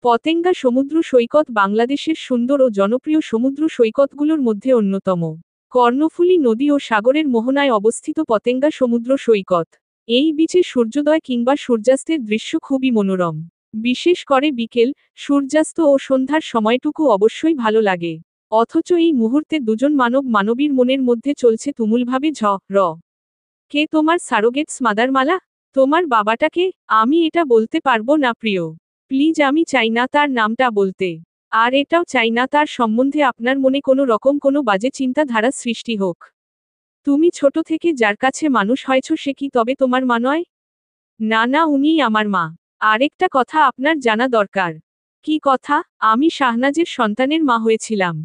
পতেঙ্গা সমুদ্র সৈকত বাংলাদেশের সুন্দর ও জনপ্রিয় সমুদ্র সৈকতগুলোর মধ্যে অন্যতম। কর্ণফুলী নদী ও সাগরের মোহনায় অবস্থিত পতেঙ্গা সমুদ্র সৈকত। এই বিচে সূর্যোদয় কিংবা সূর্যাস্তের দৃশ্য খুবই মনোরম। বিশেষ করে বিকেল, সূর্যাস্ত ও সন্ধ্যার সময়টুকু অবশ্যই ভালো লাগে। অথচ এই মুহূর্তে দুজন মানবীর মনের মধ্যে চলছে তুমুলভাবে র। কে তোমার সারোগেটস মাদারমালা? তোমার বাবাটাকে? আমি এটা বলতে পারবো না প্রিয়। প্লিজ, আমি চাই না তার নামটা বলতে। আর এটাও চাই না তার সম্বন্ধে আপনার মনে কোনো রকম কোনো বাজে চিন্তাধারা সৃষ্টি হোক। তুমি ছোট থেকে যার কাছে মানুষ হয়েছ সে কি তবে তোমার মা নয়? না না, উনিই আমার মা। আরেকটা কথা আপনার জানা দরকার। কি কথা? আমি শাহনাজের সন্তানের মা হয়েছিলাম।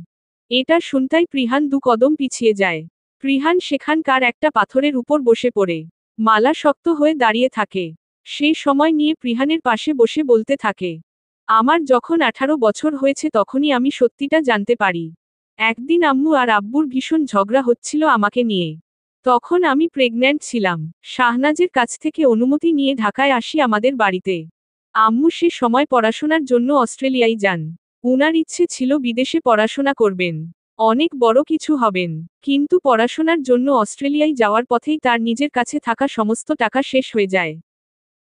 এটা শুনতাই প্রিহান দু কদম পিছিয়ে যায়। প্রিহান সেখানকার একটা পাথরের উপর বসে পড়ে মালা শক্ত হয়ে দাঁড়িয়ে থাকে। সেই সময় নিয়ে প্রিহানের পাশে বসে বলতে থাকে, আমার যখন 18 বছর হয়েছে তখনই আমি সত্যিটা জানতে পারি। একদিন আম্মু আর আব্বুর ভীষণ ঝগড়া হচ্ছিল আমাকে নিয়ে। তখন আমি প্রেগন্যান্ট ছিলাম। শাহনাজের কাছ থেকে অনুমতি নিয়ে ঢাকায় আসি আমাদের বাড়িতে। আম্মু সে সময় পড়াশোনার জন্য অস্ট্রেলিয়ায় যান। উনার ইচ্ছে ছিল বিদেশে পড়াশোনা করবেন, অনেক বড় কিছু হবেন। কিন্তু পড়াশোনার জন্য অস্ট্রেলিয়ায় যাওয়ার পথেই তার নিজের কাছে থাকা সমস্ত টাকা শেষ হয়ে যায়।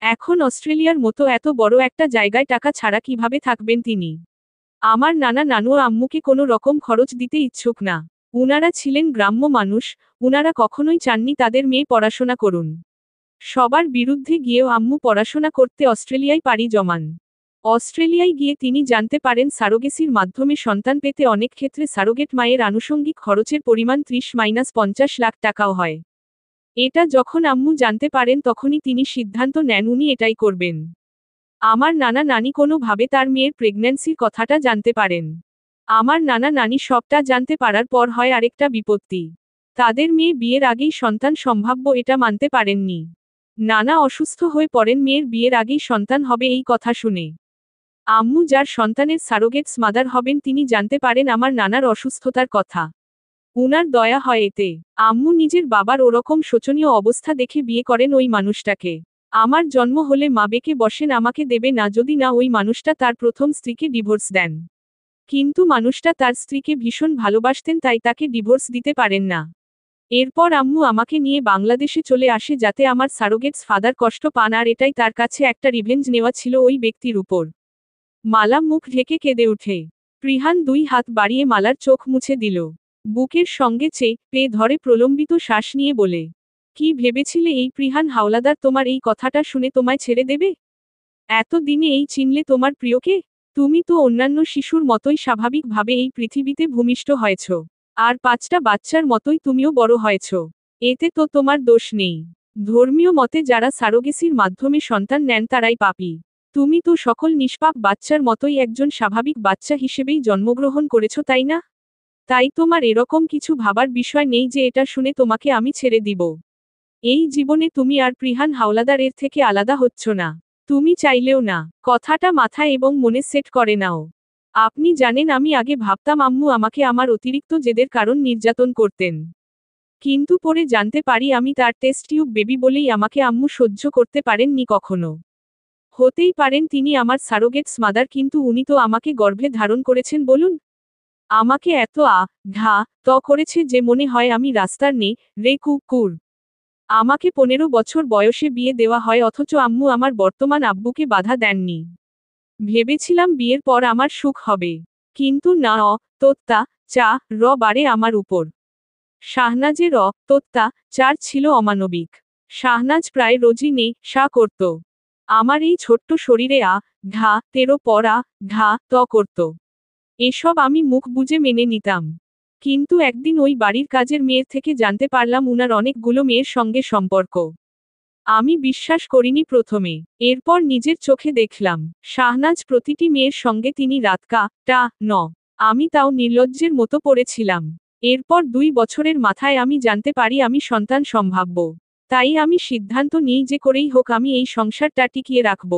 এখন অস্ট্রেলিয়ার মতো এত বড় একটা জায়গায় টাকা ছাড়া কিভাবে থাকবেন তিনি? আমার নানা নানু আম্মুকে কোনো রকম খরচ দিতে ইচ্ছুক না। উনারা ছিলেন গ্রাম্য মানুষ, উনারা কখনোই চাননি তাদের মেয়ে পড়াশোনা করুন। সবার বিরুদ্ধে গিয়েও আম্মু পড়াশোনা করতে অস্ট্রেলিয়ায় পাড়ি জমান। অস্ট্রেলিয়ায় গিয়ে তিনি জানতে পারেন সারোগেসির মাধ্যমে সন্তান পেতে অনেক ক্ষেত্রে সারোগেট মায়ের আনুষঙ্গিক খরচের পরিমাণ 30-50 লাখ টাকাও হয়। এটা যখন আম্মু জানতে পারেন তখনই তিনি সিদ্ধান্ত নেন উনি এটাই করবেন। আমার নানা নানি কোনোভাবে তার মেয়ের প্রেগন্যান্সির কথাটা জানতে পারেন। আমার নানা নানি সবটা জানতে পারার পর হয় আরেকটা বিপত্তি। তাদের মেয়ে বিয়ের আগেই সন্তান সম্ভাব্য এটা মানতে পারেননি। নানা অসুস্থ হয়ে পড়েন মেয়ের বিয়ের আগেই সন্তান হবে এই কথা শুনে। আম্মু যার সন্তানের সারোগেটস মাদার হবেন তিনি জানতে পারেন আমার নানার অসুস্থতার কথা। উনার দয়া হয় এতে। আম্মু নিজের বাবার ওরকম শোচনীয় অবস্থা দেখে বিয়ে করেন ওই মানুষটাকে। আমার জন্ম হলে মা বেঁকে বসেন আমাকে দেবে না যদি না ওই মানুষটা তার প্রথম স্ত্রীকে ডিভোর্স দেন। কিন্তু মানুষটা তার স্ত্রীকে ভীষণ ভালোবাসতেন তাই তাকে ডিভোর্স দিতে পারেন না। এরপর আম্মু আমাকে নিয়ে বাংলাদেশে চলে আসে যাতে আমার সারোগেটস ফাদার কষ্ট পান আর এটাই তার কাছে একটা রিভেঞ্জ নেওয়া ছিল ওই ব্যক্তির উপর। মালা মুখ ঢেকে কেঁদে উঠে। প্রিহান 2 হাত বাড়িয়ে মালার চোখ মুছে দিল। বুকের সঙ্গে চেপে ধরে প্রলম্বিত শ্বাস নিয়ে বলে, কি ভেবেছিলে এই প্রিহান হাওলাদার তোমার এই কথাটা শুনে তোমায় ছেড়ে দেবে? এত দিনে এই চিনলে তোমার প্রিয়কে? তুমি তো অন্যান্য শিশুর মতোই স্বাভাবিকভাবে এই পৃথিবীতে ভূমিষ্ঠ হয়েছ। আর 5টা বাচ্চার মতোই তুমিও বড় হয়েছ। এতে তো তোমার দোষ নেই। ধর্মীয় মতে যারা সারোগেসির মাধ্যমে সন্তান নেন তারাই পাপী। তুমি তো সকল নিষ্পাপ বাচ্চার মতোই একজন স্বাভাবিক বাচ্চা হিসেবেই জন্মগ্রহণ করেছ তাই না? তাই তোমার এরকম কিছু ভাবার বিষয় নেই যে এটা শুনে তোমাকে আমি ছেড়ে দিব। এই জীবনে তুমি আর প্রিহান হাওলাদার এর থেকে আলাদা হচ্ছ না। তুমি চাইলেও না। কথাটা মাথায় এবং মনে সেট করে নাও। আপনি জানেন আমি আগে ভাবতাম আম্মু আমাকে আমার অতিরিক্ত জেদের কারণ নির্যাতন করতেন। কিন্তু পরে জানতে পারি আমি তার টেস্ট টিউব বেবি বলেই আমাকে আম্মু সহ্য করতে পারেননি কখনো। হতেই পারেন তিনি আমার সারোগেটস মাদার কিন্তু উনি তো আমাকে গর্ভে ধারণ করেছেন বলুন। আমাকে এত ঘা ত করেছে যে মনে হয় আমি রাস্তার রে কুকুর। আমাকে 15 বছর বয়সে বিয়ে দেওয়া হয় অথচ আম্মু আমার বর্তমান আব্বুকে বাধা দেননি। ভেবেছিলাম বিয়ের পর আমার সুখ হবে। কিন্তু না, র বারে আমার উপর। শাহনাজের চার ছিল অমানবিক। শাহনাজ প্রায় রোজই সা করত। আমার এই ছোট্ট শরীরে তেরো পর ত করত। এসব আমি মুখ বুজে মেনে নিতাম। কিন্তু একদিন ওই বাড়ির কাজের মেয়ের থেকে জানতে পারলাম উনার অনেকগুলো মেয়ের সঙ্গে সম্পর্ক। আমি বিশ্বাস করিনি প্রথমে। এরপর নিজের চোখে দেখলাম শাহনাজ প্রতিটি মেয়ের সঙ্গে তিনি আমি তাও নির্লজ্জের মতো পড়েছিলাম। এরপর 2 বছরের মাথায় আমি জানতে পারি আমি সন্তান সম্ভাব্য। তাই আমি সিদ্ধান্ত নিই যে করেই হোক আমি এই সংসারটা টিকিয়ে রাখব।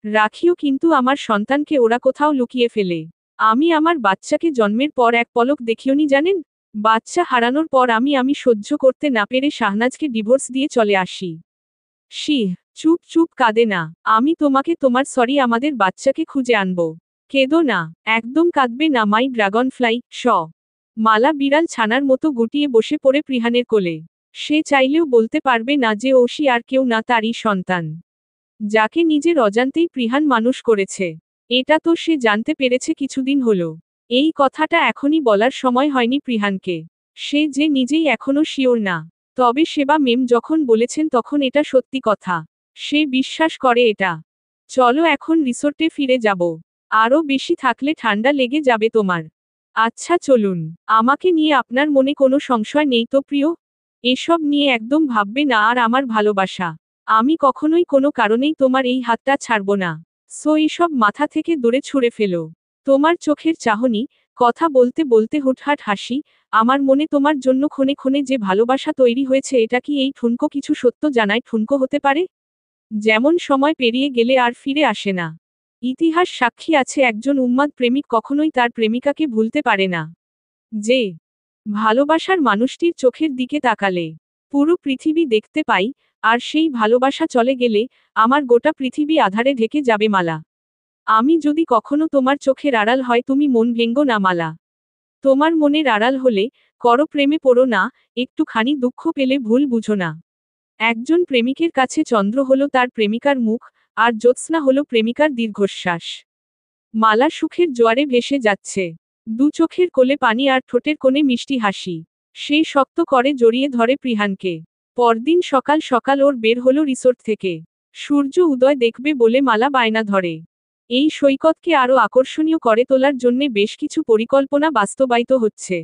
রাখিও কিন্তু আমার সন্তানকে ওরা কোথাও লুকিয়ে ফেলে। আমি আমার বাচ্চাকে জন্মের পর এক পলক দেখিওনি জানেন। বাচ্চা হারানোর পর আমি সহ্য করতে না পেরে শাহনাজকে ডিভোর্স দিয়ে চলে আসি। চুপ চুপ, কাঁদে না। আমি তোমাকে তোমার সরি আমাদের বাচ্চাকে খুঁজে আনবো। কেঁদো না, একদম কাঁদবে না মাই ড্রাগনফ্লাই। মালা বিড়াল ছানার মতো গুটিয়ে বসে পড়ে প্রিহানের কোলে। সে চাইলেও বলতে পারবে না যে ঐশী আর কেউ না, তারই সন্তান, যাকে নিজের অজান্তেই প্রিহান মানুষ করেছে। এটা তো সে জানতে পেরেছে কিছুদিন হলো। এই কথাটা এখনই বলার সময় হয়নি প্রিহানকে। সে যে নিজেই এখনো শিওর না। তবে সেবা মেম যখন বলেছেন তখন এটা সত্যি কথা। সে বিশ্বাস করে এটা। চলো এখন রিসোর্টে ফিরে যাব। আরও বেশি থাকলে ঠান্ডা লেগে যাবে তোমার। আচ্ছা চলুন। আমাকে নিয়ে আপনার মনে কোনো সংশয় নেই তো প্রিয়? এসব নিয়ে একদম ভাববে না। আর আমার ভালোবাসা, আমি কখনোই কোনো কারণেই তোমার এই হাতটা ছাড়ব না। সো এসব মাথা থেকে দূরে ছুঁড়ে ফেলো। তোমার চোখের চাহনি, কথা বলতে বলতে হুটহাট হাসি, আমার মনে তোমার জন্য ক্ষণে ক্ষণে যে ভালোবাসা তৈরি হয়েছে, এটা কি এই ঠুনকো কিছু সত্য জানায় ঠুনকো হতে পারে? যেমন সময় পেরিয়ে গেলে আর ফিরে আসে না। ইতিহাস সাক্ষী আছে একজন উন্মাদ প্রেমিক কখনোই তার প্রেমিকাকে ভুলতে পারে না। যে ভালোবাসার মানুষটির চোখের দিকে তাকালে পুরো পৃথিবী দেখতে পাই, আর সেই ভালোবাসা চলে গেলে আমার গোটা পৃথিবী আধারে ঢেকে যাবে মালা। আমি যদি কখনো তোমার চোখের আড়াল হয় তুমি মন ভেঙ্গো না মালা। তোমার মনের আড়াল হলে করো প্রেমে পড়ো না, একটুখানি দুঃখ পেলে ভুল বুঝো না। একজন প্রেমিকের কাছে চন্দ্র হলো তার প্রেমিকার মুখ, আর জ্যোৎস্না হলো প্রেমিকার দীর্ঘশ্বাস। মালা সুখের জোয়ারে ভেসে যাচ্ছে। দু চোখের কোলে পানি আর ঠোঁটের কোণে মিষ্টি হাসি। সেই শক্ত করে জড়িয়ে ধরে প্রিহানকে। পরদিন সকাল সকাল ওর বের হলো রিসোর্ট থেকে। সূর্য উদয় দেখবে বলে মালা বায়না ধরে। এই সৈকতকে আরও আকর্ষণীয় করে তোলার জন্যে বেশ কিছু পরিকল্পনা বাস্তবায়িত হচ্ছে।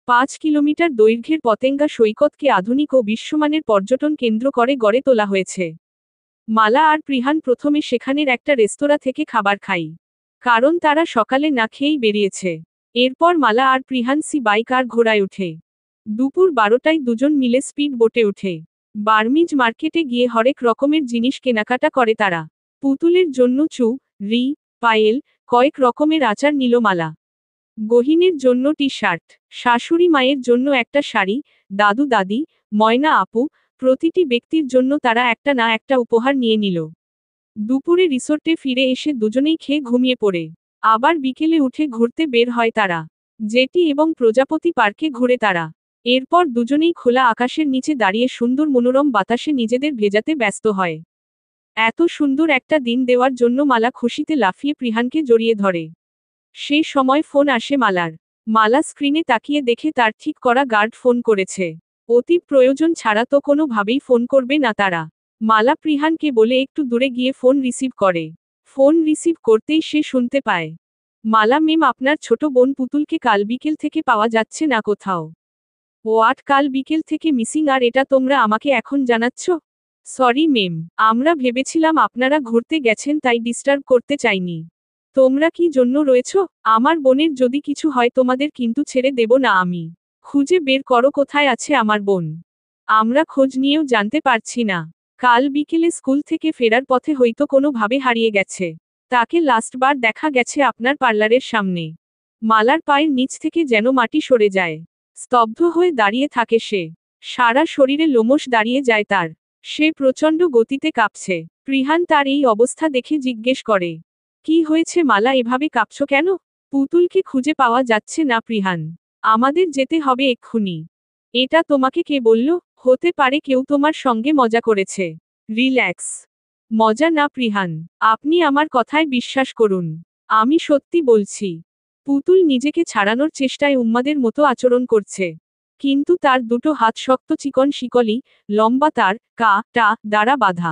5 কিলোমিটার দৈর্ঘ্যের পতেঙ্গা সৈকতকে আধুনিক ও বিশ্বমানের পর্যটন কেন্দ্র করে গড়ে তোলা হয়েছে। মালা আর প্রিহান প্রথমে সেখানের একটা রেস্তোরাঁ থেকে খাবার খাই, কারণ তারা সকালে না খেয়েই বেরিয়েছে। এরপর মালা আর প্রিহান সি বাইক আর ঘোড়ায় উঠে দুপুর 12টায় দুজন মিলে স্পিড বোটে উঠে বার্মিজ মার্কেটে গিয়ে হরেক রকমের জিনিস কেনাকাটা করে তারা। পুতুলের জন্য চু, রি, পায়েল, কয়েক রকমের আচার নিল মালা। গহিনের জন্য টি শার্ট, শাশুড়ি মায়ের জন্য একটা শাড়ি, দাদু দাদি, ময়না আপু, প্রতিটি ব্যক্তির জন্য তারা একটা না একটা উপহার নিয়ে নিল। দুপুরে রিসোর্টে ফিরে এসে দুজনেই খেয়ে ঘুমিয়ে পড়ে আবার বিকেলে উঠে ঘুরতে বের হয় তারা। জেটি এবং প্রজাপতি পার্কে ঘুরে তারা। এরপর দুজনেই খোলা আকাশের নিচে দাঁড়িয়ে সুন্দর মনোরম বাতাসে নিজেদের ভেজাতে ব্যস্ত হয়। এত সুন্দর একটা দিন দেওয়ার জন্য মালা খুশিতে লাফিয়ে প্রিহানকে জড়িয়ে ধরে। সেই সময় ফোন আসে মালার। মালা স্ক্রিনে তাকিয়ে দেখে তার ঠিক করা গার্ড ফোন করেছে। অতি প্রয়োজন ছাড়া তো কোনোভাবেই ফোন করবে না তারা। মালা প্রিহানকে বলে একটু দূরে গিয়ে ফোন রিসিভ করে। ফোন রিসিভ করতেই সে শুনতে পায়, মালা মেম, আপনার ছোট বোন পুতুলকে কাল বিকেল থেকে পাওয়া যাচ্ছে না কোথাও। হোয়াট, কাল বিকেল থেকে মিসিং, আর এটা তোমরা আমাকে এখন জানাচ্ছ? সরি মেম, আমরা ভেবেছিলাম আপনারা ঘুরতে গেছেন তাই ডিস্টার্ব করতে চাইনি। তোমরা কি জন্য রয়েছ? আমার বোনের যদি কিছু হয় তোমাদের কিন্তু ছেড়ে দেব না আমি। খুঁজে বের করো কোথায় আছে আমার বোন। আমরা খোঁজ নিয়েও জানতে পারছি না। কাল বিকেলে স্কুল থেকে ফেরার পথে হয়তো কোনোভাবে হারিয়ে গেছে। তাকে লাস্টবার দেখা গেছে আপনার পার্লারের সামনে। মালার পায়ের নিচ থেকে যেন মাটি সরে যায়। স্তব্ধ হয়ে দাঁড়িয়ে থাকে সে। সারা শরীরে লোমশ দাঁড়িয়ে যায় তার। সে প্রচণ্ড গতিতে কাঁপছে। প্রিহান তার এই অবস্থা দেখে জিজ্ঞেস করে, কি হয়েছে মালা, এভাবে কাঁপছো কেন? পুতুলকে খুঁজে পাওয়া যাচ্ছে না প্রিহান। আমাদের যেতে হবে এক্ষুনি। এটা তোমাকে কে বলল? হতে পারে কেউ তোমার সঙ্গে মজা করেছে। রিল্যাক্স। মজা না প্রিহান, আপনি আমার কথায় বিশ্বাস করুন। আমি সত্যি বলছি। পুতুল নিজেকে ছাড়ানোর চেষ্টায় উন্মাদের মতো আচরণ করছে। কিন্তু তার দুটো হাত শক্ত চিকন শিকলি, লম্বা তার টা দ্বারা বাঁধা,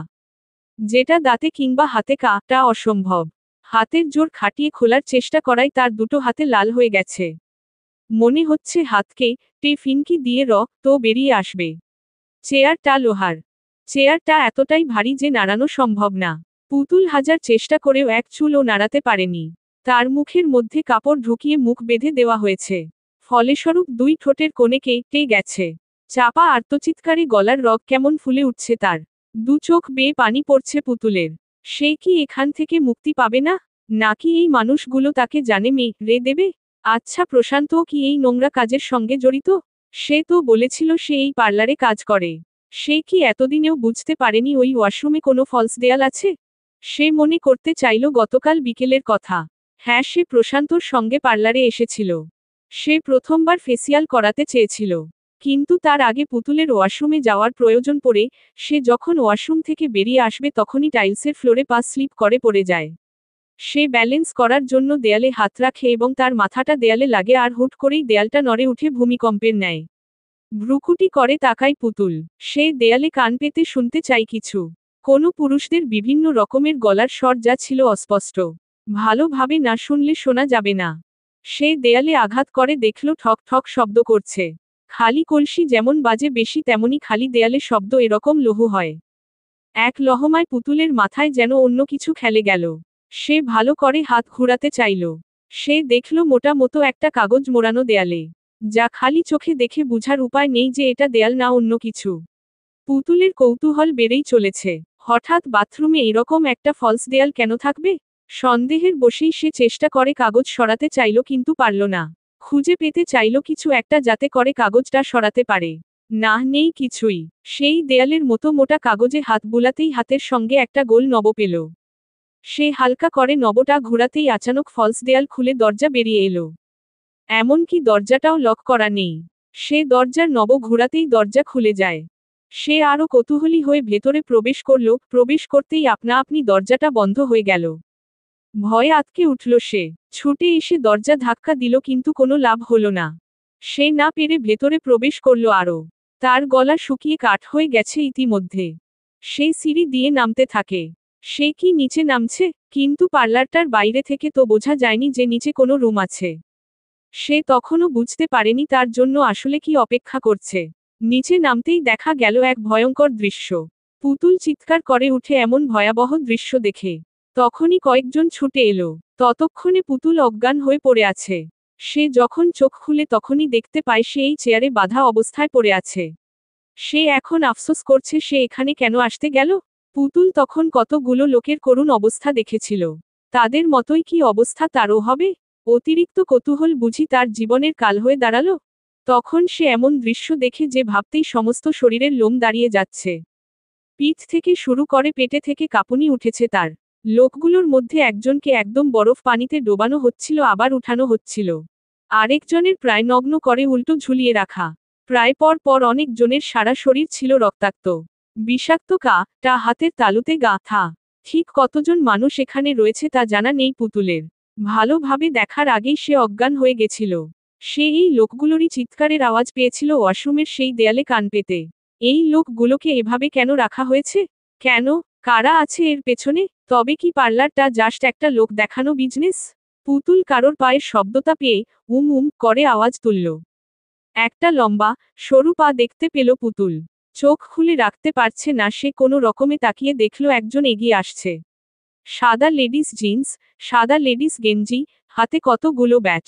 যেটা দাঁতে কিংবা হাতে টা অসম্ভব। হাতের জোর খাটিয়ে খোলার চেষ্টা করায় তার দুটো হাতে লাল হয়ে গেছে। মনে হচ্ছে হাতকে ফিনকি দিয়ে তো বেরিয়ে আসবে। চেয়ারটা লোহার। চেয়ারটা এতটাই ভারী যে নাড়ানো সম্ভব না। পুতুল হাজার চেষ্টা করেও এক চুলও নাড়াতে পারেনি। তার মুখের মধ্যে কাপড় ঢুকিয়ে মুখ বেঁধে দেওয়া হয়েছে। ফলেস্বরূপ দুই ঠোঁটের কোণে কেটে গেছে। চাপা আর্তচিৎকারে গলার রগ কেমন ফুলে উঠছে তার। দু চোখ বেয়ে পানি পড়ছে পুতুলের। সে কি এখান থেকে মুক্তি পাবে না? নাকি এই মানুষগুলো তাকে জানে মেরে দেবে? আচ্ছা, প্রশান্তও কি এই নোংরা কাজের সঙ্গে জড়িত? সে তো বলেছিল সে এই পার্লারে কাজ করে। সে কি এতদিনেও বুঝতে পারেনি ওই ওয়াশরুমে কোনো ফলস দেয়াল আছে? সে মনে করতে চাইল গতকাল বিকেলের কথা। হ্যাঁ, সে প্রশান্তর সঙ্গে পার্লারে এসেছিল। সে প্রথমবার ফেসিয়াল করাতে চেয়েছিল। কিন্তু তার আগে পুতুলের ওয়াশরুমে যাওয়ার প্রয়োজন পড়ে, সে যখন ওয়াশরুম থেকে বেরিয়ে আসবে তখনই টাইলসের ফ্লোরে পা স্লিপ করে পড়ে যায়। সে ব্যালেন্স করার জন্য দেয়ালে হাত রাখে এবং তার মাথাটা দেয়ালে লাগে আর হুট করেই দেয়ালটা নড়ে উঠে ভূমিকম্পের ন্যায়। ভ্রুকুটি করে তাকায় পুতুল। সে দেয়ালে কান পেতে শুনতে চায় কিছু। কোনো পুরুষদের বিভিন্ন রকমের গলার স্বর যা ছিল অস্পষ্ট। ভালোভাবে না শুনলে শোনা যাবে না। সে দেয়ালে আঘাত করে দেখল ঠক ঠক শব্দ করছে। খালি কলসি যেমন বাজে বেশি তেমনি খালি দেয়ালে শব্দ এরকম লহু হয়। এক লহমায় পুতুলের মাথায় যেন অন্য কিছু খেলে গেল। সে ভালো করে হাত ঘুরাতে চাইল। সে দেখল মোটা মতো একটা কাগজ মোড়ানো দেয়ালে। যা খালি চোখে দেখে বুঝার উপায় নেই যে এটা দেয়াল না অন্য কিছু। পুতুলের কৌতূহল বেড়েই চলেছে। হঠাৎ বাথরুমে এরকম একটা ফলস দেয়াল কেন থাকবে? সন্দেহের বশেই সে চেষ্টা করে কাগজ সরাতে চাইল কিন্তু পারল না। খুঁজে পেতে চাইল কিছু একটা যাতে করে কাগজটা সরাতে পারে। না, নেই কিছুই। সেই দেয়ালের মতো মোটা কাগজে হাত বুলাতেই হাতের সঙ্গে একটা গোল নব পেল। সে হালকা করে নবটা ঘুরাতেই আচানক ফলস দেয়াল খুলে দরজা বেরিয়ে এলো। এমনকি দরজাটাও লক করা নেই। সে দরজার নব ঘুরাতেই দরজা খুলে যায়। সে আরও কৌতূহলী হয়ে ভেতরে প্রবেশ করল, প্রবেশ করতেই আপনা আপনি দরজাটা বন্ধ হয়ে গেল। ভয়ে আঁতকে উঠল সে। ছুটে এসে দরজা ধাক্কা দিল কিন্তু কোনো লাভ হলো না। সে না পেরে ভেতরে প্রবেশ করল আরও। তার গলা শুকিয়ে কাঠ হয়ে গেছে ইতিমধ্যে। সে সিঁড়ি দিয়ে নামতে থাকে। সে কি নিচে নামছে? কিন্তু পার্লারটার বাইরে থেকে তো বোঝা যায়নি যে নিচে কোনো রুম আছে। সে তখনও বুঝতে পারেনি তার জন্য আসলে কি অপেক্ষা করছে। নিচে নামতেই দেখা গেল এক ভয়ঙ্কর দৃশ্য। পুতুল চিৎকার করে উঠে এমন ভয়াবহ দৃশ্য দেখে। তখনই কয়েকজন ছুটে এলো। ততক্ষণে পুতুল অজ্ঞান হয়ে পড়ে আছে। সে যখন চোখ খুলে তখনই দেখতে পায় সে এই চেয়ারে বাঁধা অবস্থায় পড়ে আছে। সে এখন আফসোস করছে সে এখানে কেন আসতে গেল। পুতুল তখন কতগুলো লোকের করুণ অবস্থা দেখেছিল। তাদের মতোই কি অবস্থা তারও হবে? অতিরিক্ত কৌতূহল বুঝি তার জীবনের কাল হয়ে দাঁড়ালো। তখন সে এমন দৃশ্য দেখে যে ভাবতেই সমস্ত শরীরের লোম দাঁড়িয়ে যাচ্ছে। পিঠ থেকে শুরু করে পেটে থেকে কাঁপুনি উঠেছে তার। লোকগুলোর মধ্যে একজনকে একদম বরফ পানিতে ডোবানো হচ্ছিল আবার উঠানো হচ্ছিল। আরেকজনের প্রায় নগ্ন করে উল্টো ঝুলিয়ে রাখা। প্রায় পর পর অনেক জনের সারা শরীর ছিল রক্তাক্ত। বিষাক্ত টা হাতের তালুতে গাঁথা। ঠিক কতজন মানুষ এখানে রয়েছে তা জানা নেই পুতুলের। ভালোভাবে দেখার আগেই সে অজ্ঞান হয়ে গেছিল। সে এই লোকগুলোরই চিৎকারের আওয়াজ পেয়েছিল ওয়াশরুমের সেই দেয়ালে কান পেতে। এই লোকগুলোকে এভাবে কেন রাখা হয়েছে? কেন? কারা আছে এর পেছনে? তবে কি পার্লারটা জাস্ট একটা লোক দেখানো বিজনেস? পুতুল কারোর পায়ের শব্দতা পেয়ে করে আওয়াজ তুলল। একটা লম্বা, সরু পা দেখতে পেল পুতুল। চোখ খুলে রাখতে পারছে না সে কোনো রকমে তাকিয়ে দেখল একজন এগিয়ে আসছে। সাদা লেডিস জিন্স, সাদা লেডিস গেঞ্জি, হাতে কতগুলো ব্যাচ।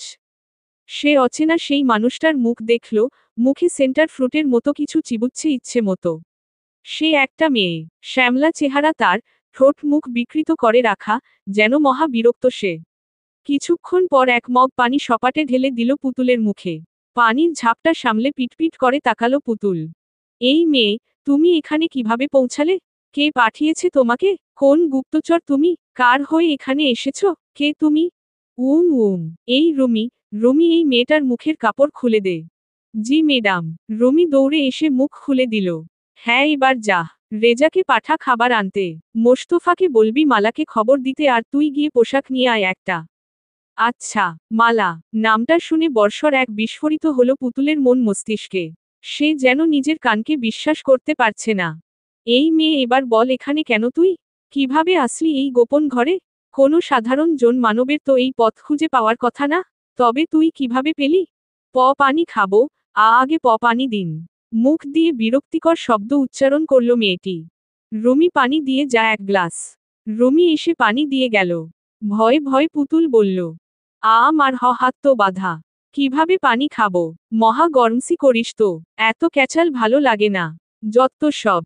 সে অচেনা সেই মানুষটার মুখ দেখল, মুখে সেন্টার ফ্রুটের মতো কিছু চিবুচ্ছে ইচ্ছে মতো। সে একটা মেয়ে, শ্যামলা চেহারা তার, ঠোঁট মুখ বিকৃত করে রাখা, যেন মহা বিরক্ত সে। কিছুক্ষণ পর এক মগ পানি সপাটে ঢেলে দিল পুতুলের মুখে। পানির ঝাপটা সামলে পিটপিট করে তাকালো পুতুল। এই মেয়ে, তুমি এখানে কিভাবে পৌঁছালে? কে পাঠিয়েছে তোমাকে? কোন গুপ্তচর তুমি? কার হয়ে এখানে এসেছো? কে তুমি? এই রুমি। রুমি, এই মেয়েটার মুখের কাপড় খুলে দে। জি ম্যাডাম। রুমি দৌড়ে এসে মুখ খুলে দিল। হ্যাঁ, এবার যা। রেজাকে পাঠা খাবার আনতে। মোস্তফাকে বলবি মালাকে খবর দিতে আর তুই গিয়ে পোশাক নিয়ে আয় একটা। আচ্ছা। মালা নামটা শুনে বর্ষর এক বিস্ফোরিত হলো পুতুলের মন মস্তিষ্কে। সে যেন নিজের কানকে বিশ্বাস করতে পারছে না। এই মেয়ে, এবার বল এখানে কেন তুই? কিভাবে আসলি এই গোপন ঘরে? কোনো সাধারণ জন মানবের তো এই পথ খুঁজে পাওয়ার কথা না। তবে তুই কিভাবে পেলি? পানি খাবো। আগে পানি দিন। মুখ দিয়ে বিরক্তিকর শব্দ উচ্চারণ করল মেয়েটি। রুমি পানি দিয়ে যা এক গ্লাস। রুমি এসে পানি দিয়ে গেল। ভয়ে ভয়ে পুতুল বলল, আমার হাত তো বাঁধা। কিভাবে পানি খাবো? মহা গরমসি করিস তো। এত ক্যাচাল ভালো লাগে না। যত সব।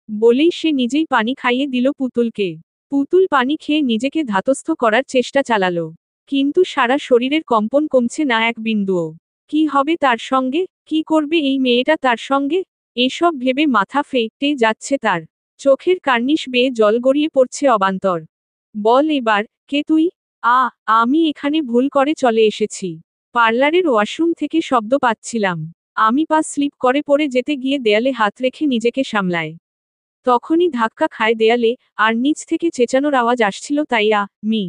বলেই সে নিজেই পানি খাইয়ে দিল পুতুলকে। পুতুল পানি খেয়ে নিজেকে ধাতস্থ করার চেষ্টা চালালো। কিন্তু সারা শরীরের কম্পন কমছে না এক বিন্দুও। কি হবে তার সঙ্গে? কি করবে এই মেয়েটা তার সঙ্গে? এসব ভেবে মাথা ফেটে যাচ্ছে তার। চোখের কার্নিশ বেয়ে জল গড়িয়ে পড়ছে অবান্তর। বল এবার, কে তুই? আমি এখানে ভুল করে চলে এসেছি। পার্লারের ওয়াশরুম থেকে শব্দ পাচ্ছিলাম। আমি পা স্লিপ করে পড়ে যেতে গিয়ে দেয়ালে হাত রেখে নিজেকে সামলায়। তখনই ধাক্কা খায় দেয়ালে, আর নিচ থেকে চেঁচানোর আওয়াজ আসছিল, তাই মি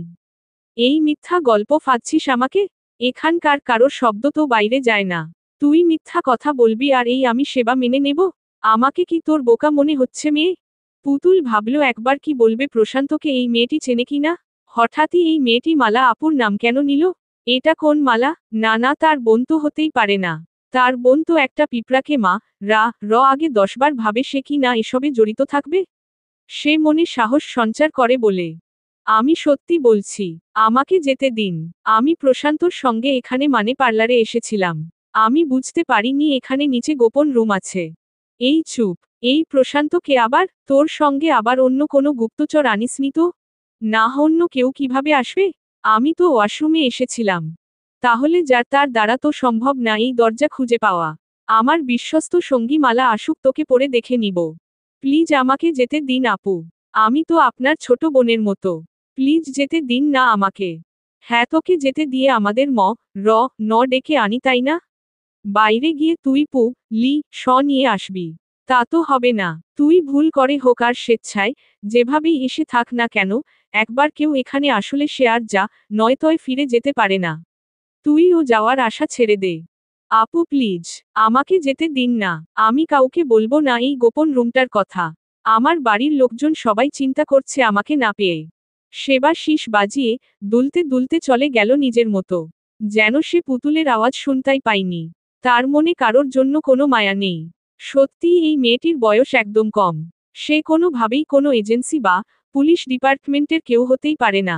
এই মিথ্যা গল্প ফাঁদছিস আমাকে? এখানকার কারোর শব্দ তো বাইরে যায় না। তুই মিথ্যা কথা বলবি আর এই আমি সেবা মেনে নেব? আমাকে কি তোর বোকা মনে হচ্ছে মেয়ে? পুতুল ভাবল একবার কি বলবে প্রশান্তকে এই মেয়েটি চেনে কিনা। হঠাৎই এই মেয়েটি মালা আপুর নাম কেন নিল? এটা কোন মালা? না না, তার বোন তো হতেই পারে না। তার বোন তো একটা পিঁপড়াকে মা আগে 10 বার ভাবে সে কি না এসবে জড়িত থাকবে। সে মনে সাহস সঞ্চার করে বলে, আমি সত্যি বলছি, আমাকে যেতে দিন। আমি প্রশান্তর সঙ্গে এখানে পার্লারে এসেছিলাম। আমি বুঝতে পারিনি এখানে নিচে গোপন রুম আছে। এই চুপ। এই প্রশান্ত কে আবার? তোর সঙ্গে আবার অন্য কোনো গুপ্তচর আনিসনি তো? না, অন্য কেউ কিভাবে আসবে? আমি তো ওয়াশরুমে এসেছিলাম। তাহলে যার তার দ্বারা তো সম্ভব না এই দরজা খুঁজে পাওয়া। আমার বিশ্বস্ত সঙ্গী মালা আসুক, তোকে পরে দেখে নিব। প্লিজ আমাকে যেতে দিন আপু। আমি তো আপনার ছোট বোনের মতো। প্লিজ যেতে দিন না আমাকে। হ্যাঁ, তোকে যেতে দিয়ে আমাদের ন ডেকে আনি, তাই না? বাইরে গিয়ে তুই লি নিয়ে আসবি। তা তো হবে না। তুই ভুল করে হোক আর স্বেচ্ছায় যেভাবেই এসে থাক না কেন, একবার কেউ এখানে আসলে সে আর নয়তয় ফিরে যেতে পারে না। তুইও যাওয়ার আশা ছেড়ে দে। আপু প্লিজ, আমাকে যেতে দিন না। আমি কাউকে বলবো না এই গোপন রুমটার কথা। আমার বাড়ির লোকজন সবাই চিন্তা করছে আমাকে না পেয়ে। সেবা শীষ বাজিয়ে দুলতে দুলতে চলে গেল নিজের মতো। যেন সে পুতুলের আওয়াজ শুনতাই পায়নি। তার মনে কারোর জন্য কোনো মায়া নেই। সত্যিই এই মেয়েটির বয়স একদম কম। সে কোনোভাবেই কোনো এজেন্সি বা পুলিশ ডিপার্টমেন্টের কেউ হতেই পারে না।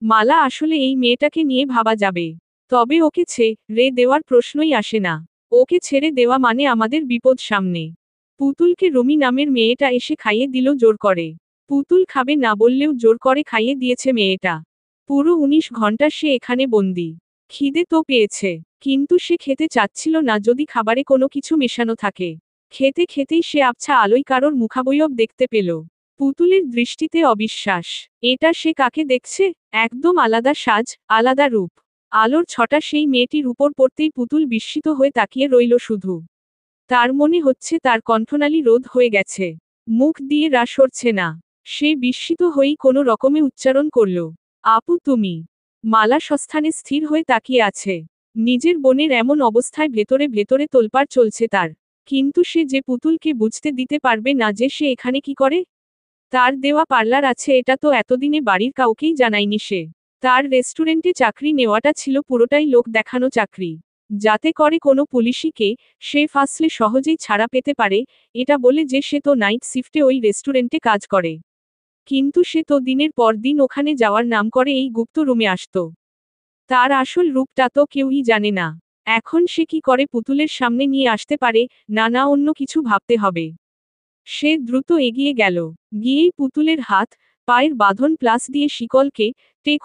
মালা আসলে এই মেয়েটাকে নিয়ে ভাবা যাবে। তবে ওকে ছেড়ে দেওয়ার প্রশ্নই আসে না। ওকে ছেড়ে দেওয়া মানে আমাদের বিপদ সামনে। পুতুলকে রুমি নামের মেয়েটা এসে খাইয়ে দিল জোর করে। পুতুল খাবে না বললেও জোর করে খাইয়ে দিয়েছে মেয়েটা। পুরো 19 ঘন্টা সে এখানে বন্দি। খিদে তো পেয়েছে, কিন্তু সে খেতে চাচ্ছিল না যদি খাবারে কোনো কিছু মেশানো থাকে। খেতে খেতেই সে আবছা আলোয় কারোর মুখাবয়ব দেখতে পেল। পুতুলের দৃষ্টিতে অবিশ্বাস। এটা সে কাকে দেখছে? একদম আলাদা সাজ, আলাদা রূপ। আলোর ছটা সেই মেয়েটির উপর পড়তেই পুতুল বিস্মিত হয়ে তাকিয়ে রইল শুধু। তার মনে হচ্ছে তার কণ্ঠনালী রোধ হয়ে গেছে। মুখ দিয়ে রা সরছে না। সে বিস্মিত হয়েই কোনো রকমে উচ্চারণ করল, আপু তুমি। মালা সস্থানে স্থির হয়ে তাকিয়ে আছে। নিজের বোনের এমন অবস্থায় ভেতরে ভেতরে তোলপাড় চলছে তার। কিন্তু সে যে পুতুলকে বুঝতে দিতে পারবে না যে সে এখানে কি করে। তার দেওয়া পার্লার আছে এটা তো এতদিনে বাড়ির কাউকেই জানায়নি সে। তার রেস্টুরেন্টে চাকরি নেওয়াটা ছিল পুরোটাই লোক দেখানো চাকরি। যাতে করে কোনো পুলিশিকে সে ফাঁসলে সহজেই ছাড়া পেতে পারে, এটা বলে যে সে তো নাইট শিফটে ওই রেস্টুরেন্টে কাজ করে। কিন্তু সে তো দিনের পর দিন ওখানে যাওয়ার নাম করে এই গুপ্ত রুমে আসত। তার আসল রূপটা তো কেউই জানে না। এখন সে কি করে পুতুলের সামনে নিয়ে আসতে পারে? না অন্য কিছু ভাবতে হবে। সে দ্রুত এগিয়ে গেল। গিয়েই পুতুলের হাত পায়ের বাঁধন প্লাস দিয়ে শিকলকে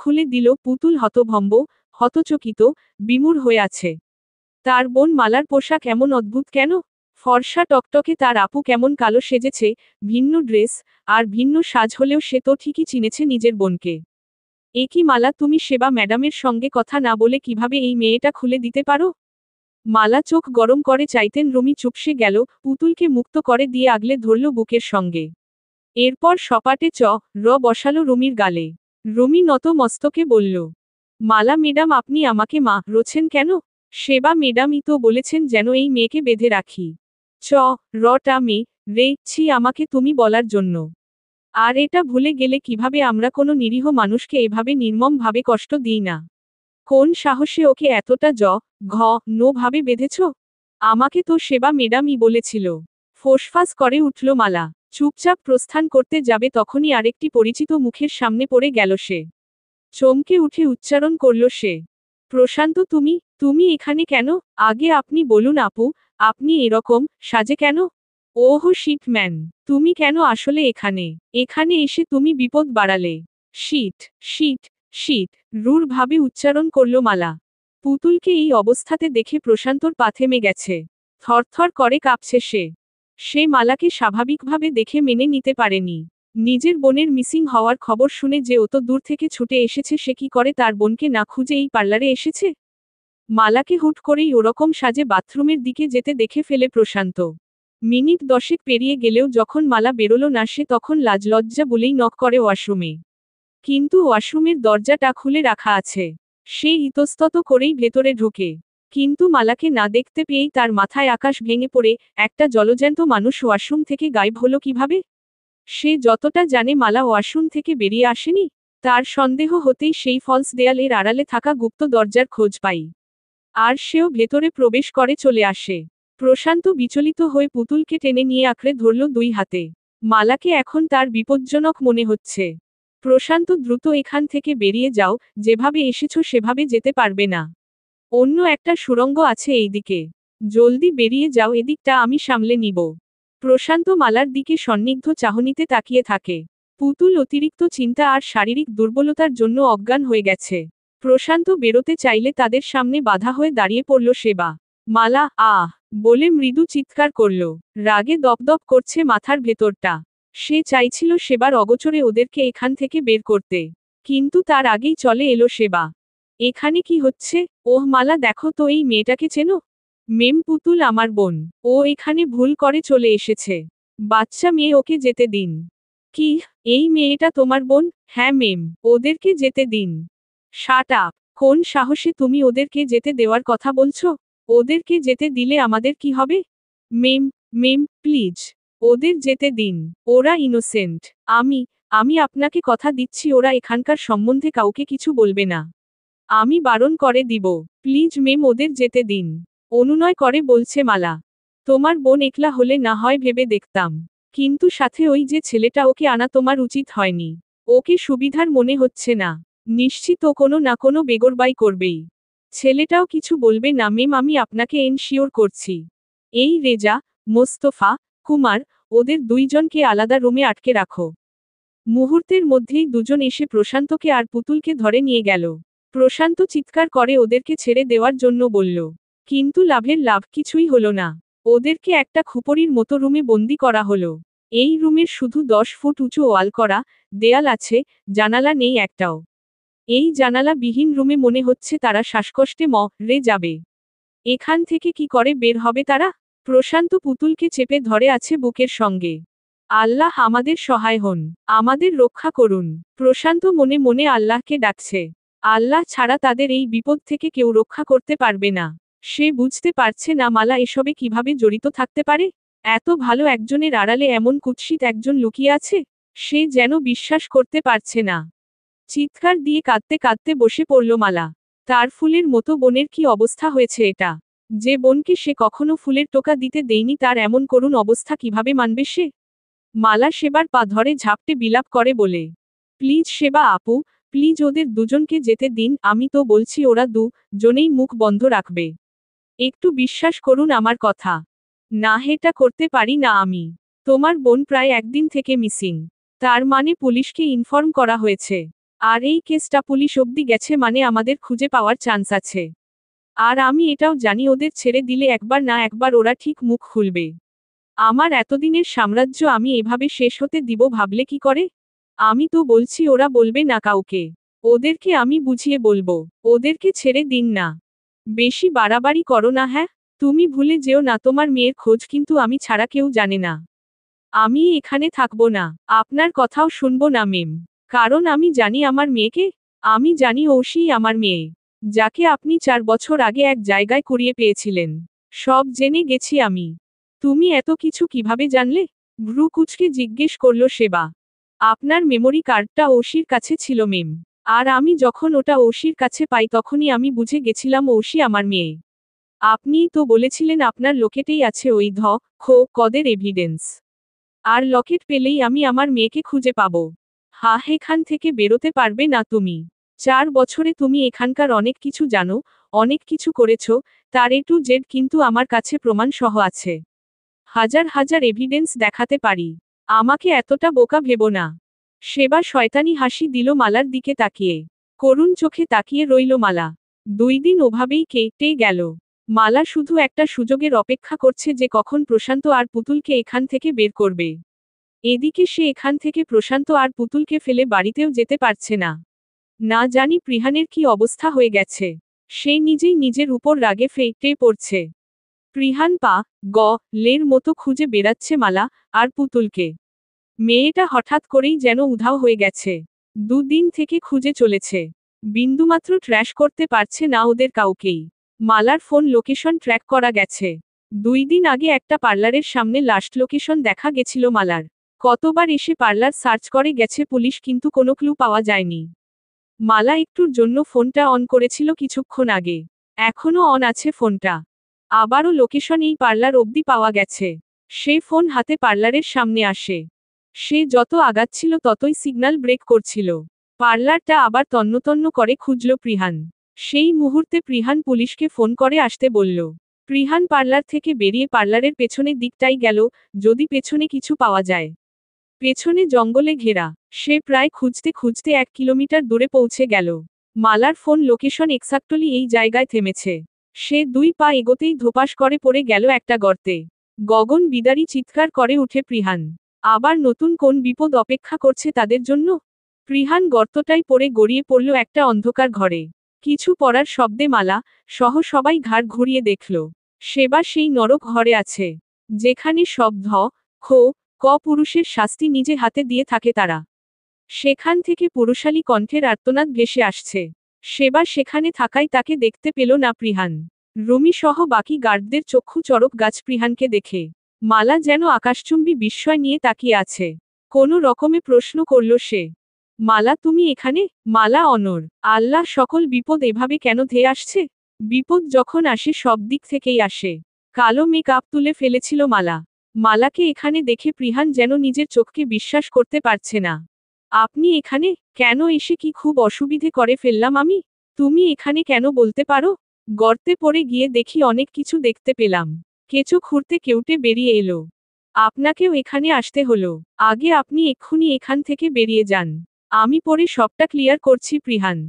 খুলে দিল। পুতুল হতভম্ব, হতচকিত, বিমূঢ় হয়ে আছে। তার বোন মালার পোশাক এমন অদ্ভুত কেন? ফর্সা টকটকে, তার আপু কেমন কালো সেজেছে, ভিন্ন ড্রেস আর ভিন্ন সাজ হলেও সে তো ঠিকই চিনেছে নিজের বোনকে। এ কি মালা, তুমি সেবা ম্যাডামের সঙ্গে কথা না বলে কিভাবে এই মেয়েটা খুলে দিতে পারো? মালা চোখ গরম করে চাইতেন রুমি চুপসে গেল, পুতুলকে মুক্ত করে দিয়ে আগলে ধরল বুকের সঙ্গে। এরপর সপাটে বসালো রুমির গালে। রুমি নত মস্তকে বলল, মালা ম্যাডাম আপনি আমাকে রোছেন কেন? সেবা ম্যাডামই তো বলেছেন যেন এই মেয়েকে বেঁধে রাখি। রটা ছি আমাকে তুমি বলার জন্য। আর এটা ভুলে গেলে কিভাবে আমরা কোনো নিরীহ মানুষকে এভাবে নির্মমভাবে কষ্ট দিই না? কোন সাহসে ওকে এতটা ভাবে বেঁধেছ? আমাকে তো সেবা ম্যাডামই বলেছিল। ফোঁসফাস করে উঠল মালা। চুপচাপ প্রস্থান করতে যাবে তখনই আরেকটি পরিচিত মুখের সামনে পড়ে গেল সে। চমকে উঠে উচ্চারণ করল সে, প্রশান্ত তুমি, তুমি এখানে কেন? আগে আপনি বলুন আপু, আপনি এরকম সাজে কেন? ওহ শিট ম্যান, তুমি কেন আসলে এখানে? এখানে এসে তুমি বিপদ বাড়ালে। শিট, শিট, শিট, রূঢ় ভাবে উচ্চারণ করল মালা। পুতুলকে এই অবস্থাতে দেখে প্রশান্তর পা থেমে গেছে। থরথর করে কাঁপছে সে। সে মালাকে স্বাভাবিকভাবে দেখে মেনে নিতে পারেনি। নিজের বোনের মিসিং হওয়ার খবর শুনে যে অত দূর থেকে ছুটে এসেছে সে কি করে তার বোনকে না খুঁজে এই পার্লারে এসেছে। মালাকে হুট করেই ওরকম সাজে বাথরুমের দিকে যেতে দেখে ফেলে প্রশান্ত। মিনিট 10 পেরিয়ে গেলেও যখন মালা বেরোলো না সে তখন লাজলজ্জা বলেই নক করে ওয়াশরুমে। কিন্তু ওয়াশরুমের দরজাটা খুলে রাখা আছে। সে ইতস্তত করেই ভেতরে ঢোকে। কিন্তু মালাকে না দেখতে পেয়েই তার মাথায় আকাশ ভেঙে পড়ে, একটা জলজ্যান্ত মানুষ ওয়াশরুম থেকে গায়েব হলো কিভাবে? সে যতটা জানে মালা ওয়াশরুম থেকে বেরিয়ে আসেনি। তার সন্দেহ হতেই সেই ফলস দেয়ালের আড়ালে থাকা গুপ্ত দরজার খোঁজ পাই। আর সেও ভেতরে প্রবেশ করে চলে আসে। প্রশান্ত বিচলিত হয়ে পুতুলকে টেনে নিয়ে আঁকড়ে ধরল 2 হাতে। মালাকে এখন তার বিপজ্জনক মনে হচ্ছে। প্রশান্ত দ্রুত এখান থেকে বেরিয়ে যাও, যেভাবে এসেছো সেভাবে যেতে পারবে না। অন্য একটা সুড়ঙ্গ আছে এইদিকে। জলদি বেরিয়ে যাও, এদিকটা আমি সামলে নিব। প্রশান্ত মালার দিকে সন্নিগ্ধ চাহনিতে তাকিয়ে থাকে। পুতুল অতিরিক্ত চিন্তা আর শারীরিক দুর্বলতার জন্য অজ্ঞান হয়ে গেছে। প্রশান্ত বেরোতে চাইলে তাদের সামনে বাধা হয়ে দাঁড়িয়ে পড়ল সেবা। মালা আহ বলে মৃদু চিৎকার করল। রাগে দপদপ করছে মাথার ভেতরটা। সে চাইছিল সেবার অগোচরে ওদেরকে এখান থেকে বের করতে। কিন্তু তার আগেই চলে এলো সেবা। এখানে কি হচ্ছে? ওহ মালা, দেখো তো এই মেয়েটাকে চেনো? মেম, পুতুল আমার বোন। ও এখানে ভুল করে চলে এসেছে। বাচ্চা মেয়ে, ওকে যেতে দিন। কি? এই মেয়েটা তোমার বোন? হ্যাঁ মেম, ওদেরকে যেতে দিন। Shut up! কোন সাহসে তুমি ওদেরকে যেতে দেওয়ার কথা বলছো? ওদেরকে যেতে দিলে আমাদের কি হবে? মেম, মেম, প্লিজ। ওদের যেতে দিন। ওরা ইনোসেন্ট। আমি আপনাকে কথা দিচ্ছি ওরা এখানকার সম্বন্ধে কাউকে কিছু বলবে না। আমি বারণ করে দিব। প্লিজ মেম, ওদের যেতে দিন। অনুনয় করে বলছে মালা। তোমার বোন একলা হলে না হয় ভেবে দেখতাম। কিন্তু সাথে ওই যে ছেলেটা, ওকে আনা তোমার উচিত হয়নি। ওকে সুবিধার মনে হচ্ছে না। নিশ্চিত ও কোনো না কোনো বেগরবাই করবেই। ছেলেটাও কিছু বলবে না মেম, আমি আপনাকে এনশিওর করছি। এই রেজা, মোস্তফা, কুমার, ওদের 2 জনকে আলাদা রুমে আটকে রাখো। মুহূর্তের মধ্যেই 2 জন এসে প্রশান্তকে আর পুতুলকে ধরে নিয়ে গেল। প্রশান্ত চিৎকার করে ওদেরকে ছেড়ে দেওয়ার জন্য বলল। কিন্তু লাভের লাভ কিছুই হলো না। ওদেরকে একটা খুপরির মতো রুমে বন্দি করা হলো। এই রুমের শুধু 10 ফুট উঁচু ওয়াল করা, দেয়াল আছে, জানালা নেই একটাও। এই জানালা বিহীন রুমে মনে হচ্ছে তারা শ্বাসকষ্টে মরে যাবে। এখান থেকে কি করে বের হবে তারা? প্রশান্ত পুতুলকে চেপে ধরে আছে বুকের সঙ্গে। আল্লাহ আমাদের সহায় হন, আমাদের রক্ষা করুন। প্রশান্ত মনে মনে আল্লাহকে ডাকছে। আল্লাহ ছাড়া তাদের এই বিপদ থেকে কেউ রক্ষা করতে পারবে না। সে বুঝতে পারছে না মালা এসবে কিভাবে জড়িত থাকতে পারে। এত ভালো একজনের আড়ালে এমন কুৎসিত একজন লুকিয়ে আছে। সে যেন বিশ্বাস করতে পারছে না। চিৎকার দিয়ে কাঁদতে কাঁদতে বসে পড়ল মালা। তার ফুলের মতো বোনের কি অবস্থা হয়েছে এটা? যে বোনকে সে কখনো ফুলের টোকা দিতে দেয়নি তার এমন করুণ অবস্থা কিভাবে মানবে সে? মালা সেবার পা ধরে ঝাপটে বিলাপ করে বলে। প্লিজ সেবা আপু, প্লিজ ওদের 2 জনকে যেতে দিন, আমি তো বলছি ওরা 2 জনেই মুখ বন্ধ রাখবে। একটু বিশ্বাস করুন আমার কথা। না, এটা করতে পারি না আমি। তোমার বোন প্রায় 1 দিন থেকে মিসিং। তার মানে পুলিশকে ইনফর্ম করা হয়েছে। আর এই কেসটা পুলিশ অবধি গেছে মানে আমাদের খুঁজে পাওয়ার চান্স আছে। আর আমি এটাও জানি ওদের ছেড়ে দিলে একবার না একবার ওরা ঠিক মুখ খুলবে। আমার এতদিনের সাম্রাজ্য আমি এভাবে শেষ হতে দিব ভাবলে কি করে? আমি তো বলছি ওরা বলবে না কাউকে। ওদেরকে আমি বুঝিয়ে বলবো। ওদেরকে ছেড়ে দিন না। বেশি বাড়াবাড়ি করো না। হ্যাঁ, তুমি ভুলে যেও না তোমার মেয়ের খোঁজ কিন্তু আমি ছাড়া কেউ জানে না। আমি এখানে থাকবো না, আপনার কথাও শুনবো না মেম। কারণ আমি জানি আমার মেয়েকে। আমি জানি ঔষিই আমার মেয়ে, যাকে আপনি 4 বছর আগে এক জায়গায় কুড়িয়ে পেয়েছিলেন। সব জেনে গেছি আমি। তুমি এত কিছু কিভাবে জানলে? ভ্রু কুচকে জিজ্ঞেস করল সেবা। আপনার মেমোরি কার্ডটা ঔষির কাছে ছিল মেম। আর আমি যখন ওটা ঔষির কাছে পাই তখনই আমি বুঝে গেছিলাম ঔষি আমার মেয়ে। আপনিই তো বলেছিলেন আপনার লকেটেই আছে ওই কদের এভিডেন্স। আর লকেট পেলেই আমি আমার মেয়েকে খুঁজে পাবো। এখান থেকে বেরোতে পারবে না তুমি। 4 বছরে তুমি এখানকার অনেক কিছু জানো, অনেক কিছু করেছো, তার A to Z কিন্তু আমার কাছে প্রমাণ সহ আছে। হাজার হাজার এভিডেন্স দেখাতে পারি। আমাকে এতটা বোকা ভেবো না। সেবা শয়তানি হাসি দিল মালার দিকে তাকিয়ে। করুণ চোখে তাকিয়ে রইল মালা। 2 দিন ওভাবেই কেটে গেল। মালা শুধু একটা সুযোগের অপেক্ষা করছে যে কখন প্রশান্ত আর পুতুলকে এখান থেকে বের করবে। এদিকে সে এখান থেকে প্রশান্ত আর পুতুলকে ফেলে বাড়িতেও যেতে পারছে না। না জানি প্রিহানের কি অবস্থা হয়ে গেছে। সে নিজেই নিজের উপর রাগে ফেটে পড়ছে। প্রিহান পা গ লের মতো খুঁজে বেড়াচ্ছে মালা আর পুতুলকে। মেয়েটা হঠাৎ করেই যেন উধাও হয়ে গেছে। দুদিন থেকে খুঁজে চলেছে। বিন্দুমাত্র ট্র্যাশ করতে পারছে না ওদের কাউকেই। মালার ফোন লোকেশন ট্র্যাক করা গেছে। 2 দিন আগে একটা পার্লারের সামনে লাস্ট লোকেশন দেখা গেছিল মালার। কতবার এসে পার্লার সার্চ করে গেছে পুলিশ, কিন্তু কোনো ক্লু পাওয়া যায়নি। মালা একটুর জন্য ফোনটা অন করেছিল কিছুক্ষণ আগে। এখনো অন আছে ফোনটা। আবারও লোকেশন এই পার্লার অবধি পাওয়া গেছে। সে ফোন হাতে পার্লারের সামনে আসে। সে যত আগাচ্ছিল ততই সিগন্যাল ব্রেক করছিল। পার্লারটা আবার তন্নতন্ন করে খুঁজল প্রিহান। সেই মুহূর্তে প্রিহান পুলিশকে ফোন করে আসতে বলল। প্রিহান পার্লার থেকে বেরিয়ে পার্লারের পেছনের দিকটাই গেল, যদি পেছনে কিছু পাওয়া যায়। পেছনে জঙ্গলে ঘেরা। সে প্রায় খুঁজতে খুঁজতে 1 কিলোমিটার দূরে পৌঁছে গেল। মালার ফোন লোকেশন এক্সাক্টলি এই জায়গায় থেমেছে। সে 2 পা এগোতেই ধোপাস করে পড়ে গেল একটা গর্তে। গগন বিদারী চিৎকার করে উঠে প্রিহান। আবার নতুন কোন বিপদ অপেক্ষা করছে তাদের জন্য? প্রিহান গর্তটাই পড়ে গড়িয়ে পড়ল একটা অন্ধকার ঘরে। কিছু পড়ার শব্দে মালা সহ সবাই ঘাড় ঘুরিয়ে দেখল। সেবা সেই নরক ঘরে আছে, যেখানে সব খো ক পুরুষের শাস্তি নিজে হাতে দিয়ে থাকে তারা। সেখান থেকে পুরুষালী কণ্ঠের আর্তনাদ ভেসে আসছে। সেবা সেখানে থাকায় তাকে দেখতে পেল না প্রিহান। রুমি সহ বাকি গার্ডদের চক্ষু চড়ক গাছ প্রিহানকে দেখে। মালা যেন আকাশচুম্বী বিস্ময় নিয়ে তাকিয়ে আছে। কোনো রকমে প্রশ্ন করল সে, মালা তুমি এখানে? মালা অনর। আল্লাহ, সকল বিপদ এভাবে কেন ধেয়ে আসছে? বিপদ যখন আসে সব দিক থেকেই আসে। কালো মেকআপ তুলে ফেলেছিল মালা। মালাকে এখানে দেখে প্রিহান যেন নিজের চোখকে বিশ্বাস করতে পারছে না। আপনি এখানে কেন? এসে কি খুব অসুবিধে করে ফেললাম আমি? তুমি এখানে কেন বলতে পারো? গর্তে পড়ে গিয়ে দেখি অনেক কিছু দেখতে পেলাম। কেঁচো খুঁড়তে কেউটে বেরিয়ে এলো। আপনাকেও এখানে আসতে হলো। আগে আপনি এক্ষুনি এখান থেকে বেরিয়ে যান। আমি পরে সবটা ক্লিয়ার করছি। প্রিহান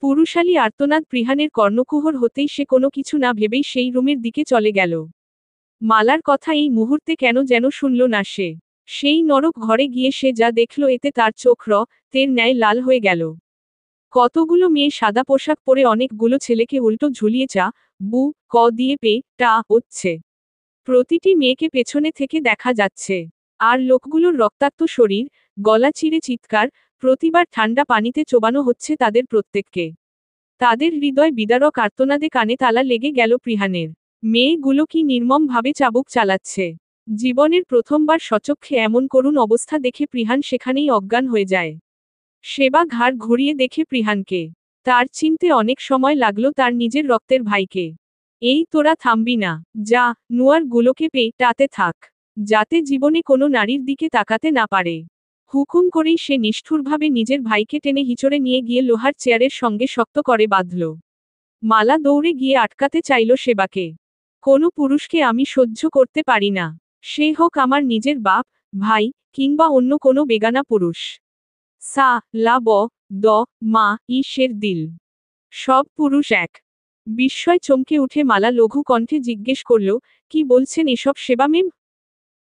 পুরুষালী আর্তনাদ প্রিহানের কর্ণকুহর হতেই সে কোনো কিছু না ভেবেই সেই রুমের দিকে চলে গেল। মালার কথা এই মুহূর্তে কেন যেন শুনল না সে। সেই নরক ঘরে গিয়ে সে যা দেখল এতে তার চোখ তের ন্যায় লাল হয়ে গেল। কতগুলো মেয়ে সাদা পোশাক পরে অনেকগুলো ছেলেকে উল্টো ঝুলিয়ে বু ক দিয়ে টা হচ্ছে। প্রতিটি মেয়েকে পেছনে থেকে দেখা যাচ্ছে। আর লোকগুলোর রক্তাক্ত শরীর, গলা চিরে চিৎকার, প্রতিবার ঠান্ডা পানিতে চোবানো হচ্ছে তাদের প্রত্যেককে। তাদের হৃদয় বিদারক আর্তনাদে কানে তালা লেগে গেল প্রিহানের। মেয়েগুলো কি নির্মমভাবে চাবুক চালাচ্ছে। জীবনের প্রথমবার সচক্ষে এমন করুণ অবস্থা দেখে প্রিহান সেখানেই অজ্ঞান হয়ে যায়। সেবা ঘাড় ঘুরিয়ে দেখে প্রিহানকে। তার চিনতে অনেক সময় লাগলো তার নিজের রক্তের ভাইকে। এই তোরা থামবি না, যা নুয়ার গুলোকে টাতে থাক, যাতে জীবনে কোনো নারীর দিকে তাকাতে না পারে। হুকুম করেই সে নিষ্ঠুরভাবে নিজের ভাইকে টেনে হিচড়ে নিয়ে গিয়ে লোহার চেয়ারের সঙ্গে শক্ত করে বাঁধল। মালা দৌড়ে গিয়ে আটকাতে চাইল সেবাকে। কোনো পুরুষকে আমি সহ্য করতে পারি না, সে হোক আমার নিজের বাপ, ভাই, কিংবা অন্য কোনো বেগানা পুরুষ। সা লা ব দ মা ঈশের দিল। সব পুরুষ এক। বিস্ময় চমকে উঠে মালা লঘু কণ্ঠে জিজ্ঞেস করল, কি বলছেন এসব সেবা মেম?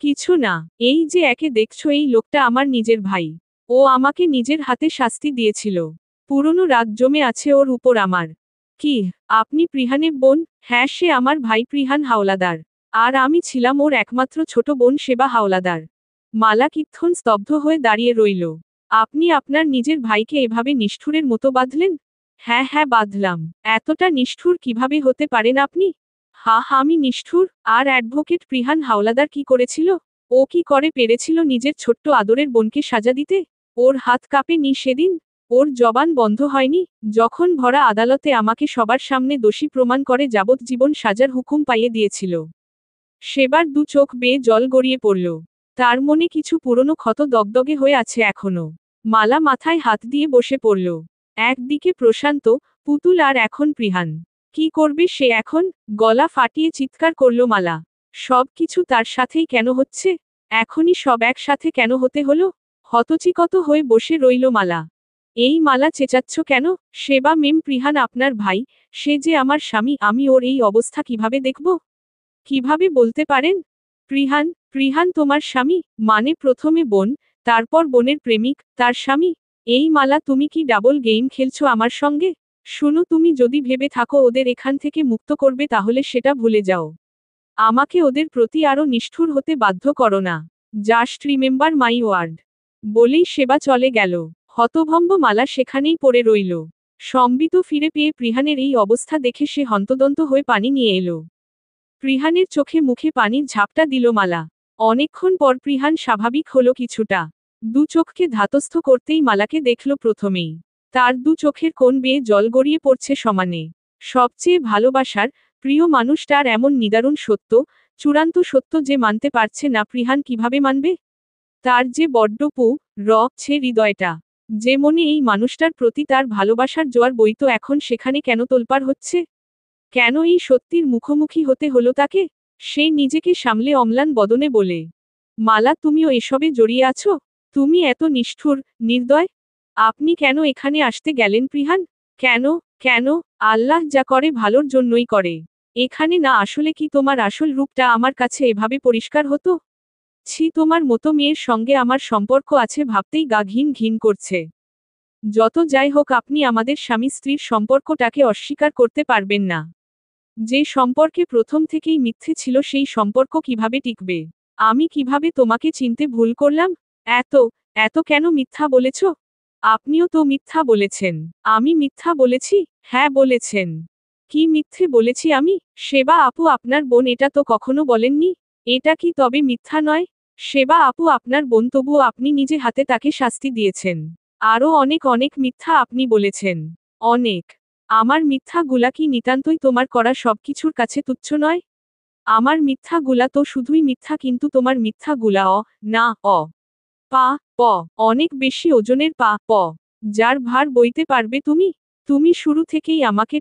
কিছু না, এই যে একে দেখছো এই লোকটা আমার নিজের ভাই। ও আমাকে নিজের হাতে শাস্তি দিয়েছিল। পুরনো রাগ জমে আছে ওর উপর আমার। কি, আপনি প্রিহানের বোন? হ্যাঁ, সে আমার ভাই প্রিহান হাওলাদার। আর আমি ছিলাম ওর একমাত্র ছোট বোন সেবা হাওলাদার। মালা কিক্ষণ স্তব্ধ হয়ে দাঁড়িয়ে রইল। আপনি আপনার নিজের ভাইকে এভাবে নিষ্ঠুরের মতো বাঁধলেন? হ্যাঁ হ্যাঁ বাঁধলাম। এতটা নিষ্ঠুর কিভাবে হতে পারেন আপনি? আমি নিষ্ঠুর? আর অ্যাডভোকেট প্রিহান হাওলাদার কি করেছিল? ও কি করে পেরেছিল নিজের ছোট্ট আদরের বোনকে সাজা দিতে? ওর হাত কাঁপেনি সেদিন? ওর জবান বন্ধ হয়নি যখন ভরা আদালতে আমাকে সবার সামনে দোষী প্রমাণ করে যাবজ্জীবন সাজার হুকুম পাইয়ে দিয়েছিল? সেবার 2 চোখ বেয়ে জল গড়িয়ে পড়ল। তার মনে কিছু পুরনো ক্ষত দগদগে হয়ে আছে এখনো। মালা মাথায় হাত দিয়ে বসে পড়ল। একদিকে প্রশান্ত, পুতুল আর এখন প্রিহান। কি করবে সে এখন? গলা ফাটিয়ে চিৎকার করল মালা। সব কিছু তার সাথেই কেন হচ্ছে? এখনই সব একসাথে কেন হতে হলো? হতচিকত হয়ে বসে রইল মালা। এই মালা চেঁচাচ্ছ কেন? সেবা মেম প্রিহান আপনার ভাই, সে যে আমার স্বামী, আমি ওর এই অবস্থা কিভাবে দেখব? কিভাবে বলতে পারেন? প্রিহান, প্রিহান তোমার স্বামী? মানে প্রথমে বোন, তারপর বোনের প্রেমিক, তার স্বামী? এই মালা তুমি কি ডাবল গেম খেলছো আমার সঙ্গে? শুনো তুমি যদি ভেবে থাকো ওদের এখান থেকে মুক্ত করবে তাহলে সেটা ভুলে যাও। আমাকে ওদের প্রতি আরো নিষ্ঠুর হতে বাধ্য করো না। Just remember my word. বলেই সেবা চলে গেল। হতভম্ব মালা সেখানেই পড়ে রইল। সম্বিত ফিরে পেয়ে প্রিহানের এই অবস্থা দেখে সে হন্তদন্ত হয়ে পানি নিয়ে এলো। প্রিহানের চোখে মুখে পানির ঝাপটা দিল মালা। অনেকক্ষণ পর প্রিহান স্বাভাবিক হলো কিছুটা। দু চোখকে ধাতস্থ করতেই মালাকে দেখল প্রথমেই। তার দু চোখের কোণ বেয়ে জল গড়িয়ে পড়ছে সমানে। সবচেয়ে ভালোবাসার, প্রিয় মানুষটার এমন নিদারুণ সত্য, চূড়ান্ত সত্য যে মানতে পারছে না প্রিহান কিভাবে মানবে? তার যে বড্ড ছে হৃদয়টা। যে মনে এই মানুষটার প্রতি তার ভালোবাসার জোয়ার বইতো এখন সেখানে কেন তোলপাড় হচ্ছে? কেন এই সত্যির মুখোমুখি হতে হলো তাকে? সে নিজেকে সামলে অম্লান বদনে বলে, মালা তুমিও এসবে জড়িয়ে আছো? তুমি এত নিষ্ঠুর, নির্দয়? আপনি কেন এখানে আসতে গেলেন প্রিহান? কেন? কেন? আল্লাহ যা করে ভালোর জন্যই করে। এখানে না আসলে কি তোমার আসল রূপটা আমার কাছে এভাবে পরিষ্কার হতো? ছি, তোমার মতো মেয়ের সঙ্গে আমার সম্পর্ক আছে ভাবতেই গা ঘিন ঘিন করছে। যত যাই হোক আপনি আমাদের স্বামী স্ত্রীর সম্পর্কটাকে অস্বীকার করতে পারবেন না। যে সম্পর্কে প্রথম থেকেই মিথ্যে ছিল সেই সম্পর্ক কিভাবে টিকবে? আমি কিভাবে তোমাকে চিনতে ভুল করলাম? এত, এত কেন মিথ্যা বলেছ? আপনিও তো মিথ্যা বলেছেন। আমি মিথ্যা বলেছি? হ্যাঁ বলেছেন। কি মিথ্যে বলেছি আমি? সেবা আপু আপনার বোন এটা তো কখনো বলেননি। এটা কি তবে মিথ্যা নয়? সেবা আপু আপনার বোন তবুও আপনি নিজে হাতে তাকে শাস্তি দিয়েছেন। আরও অনেক অনেক মিথ্যা আপনি বলেছেন। অনেক। আমার মিথ্যাগুলা কি নিতান্তই তোমার করা সবকিছুর কাছে তুচ্ছ নয়? আমার মিথ্যাগুলা তো শুধুই মিথ্যা কিন্তু তোমার মিথ্যাগুলা না পা প অনেক বেশি ওজনের প যার ভার বইতে পারবে তুমি? তুমি শুরু থেকেই আমাকে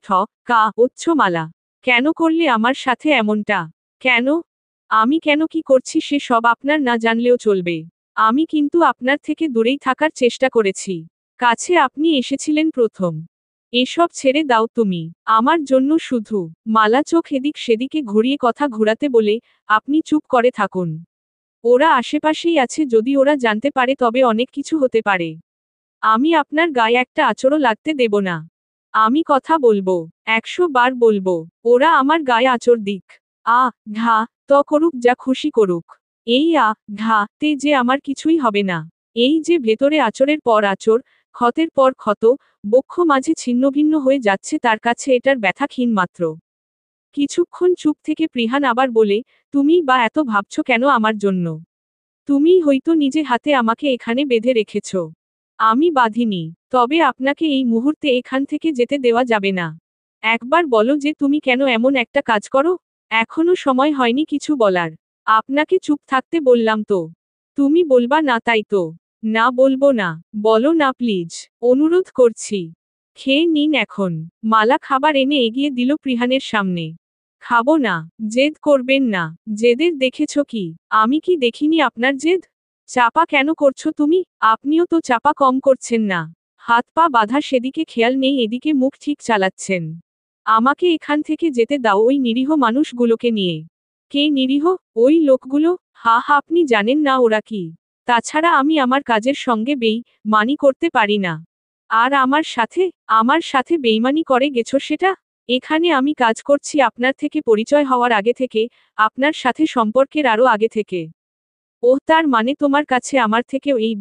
মালা। কেন করলে আমার সাথে এমনটা? কেন? আমি কেন কি করছি সে সব আপনার না জানলেও চলবে। আমি কিন্তু আপনার থেকে দূরেই থাকার চেষ্টা করেছি। কাছে আপনি এসেছিলেন প্রথম। এসব ছেড়ে দাও তুমি। আমার জন্য শুধু। মালা চোখ এদিক সেদিকে ঘুরিয়ে কথা ঘুরাতে বলে, আপনি চুপ করে থাকুন। ওরা আশেপাশেই আছে যদি ওরা জানতে পারে তবে অনেক কিছু হতে পারে। আমি আপনার গায়ে একটা আঁচড়ও লাগতে দেব না। আমি কথা বলবো। 100 বার বলবো। ওরা আমার গায়ে আঁচড় দিক। ঘা করুক যা খুশি করুক। এই তে যে আমার কিছুই হবে না। এই যে ভেতরে আঁচড়ের পর আঁচড়, ক্ষতের পর ক্ষত, বক্ষ মাঝে ছিন্নভিন্ন হয়ে যাচ্ছে তার কাছে এটার ব্যথা ক্ষীণ মাত্র। কিছুক্ষণ চুপ থেকে প্রিহান আবার বলে, তুমিই বা এত ভাবছ কেন আমার জন্য? তুমিই হয়তো নিজে হাতে আমাকে এখানে বেঁধে রেখেছ। আমি বাঁধিনি। তবে আপনাকে এই মুহূর্তে এখান থেকে যেতে দেওয়া যাবে না। একবার বলো যে তুমি কেন এমন একটা কাজ করো? এখনো সময় হয়নি কিছু বলার। আপনাকে চুপ থাকতে বললাম তো। তুমি বলবা না তাই তো। না বলবো না। বলো না প্লিজ। অনুরোধ করছি। খেয়ে নিন এখন। মালা খাবার এনে এগিয়ে দিল প্রিহানের সামনে। খাবো না। জেদ করবেন না। জেদের দেখেছ কি? আমি কি দেখিনি আপনার জেদ? চাপা কেন করছো তুমি? আপনিও তো চাপা কম করছেন না। হাত পা বাঁধা সেদিকে খেয়াল নেই এদিকে মুখ ঠিক চালাচ্ছেন। আমাকে এখান থেকে যেতে দাও ওই নিরীহ মানুষগুলোকে নিয়ে। কে নিরীহ? ওই লোকগুলো? আপনি জানেন না ওরা কি? তাছাড়া আমি আমার কাজের সঙ্গে মানি করতে পারি না। আর আমার সাথে বেইমানি করে গেছো সেটা? এখানে আমি কাজ করছি আপনার থেকে পরিচয় হওয়ার আগে থেকে, আপনার সাথে সম্পর্কের আরও আগে থেকে। তার মানে তোমার কাছে আমার থেকেও এই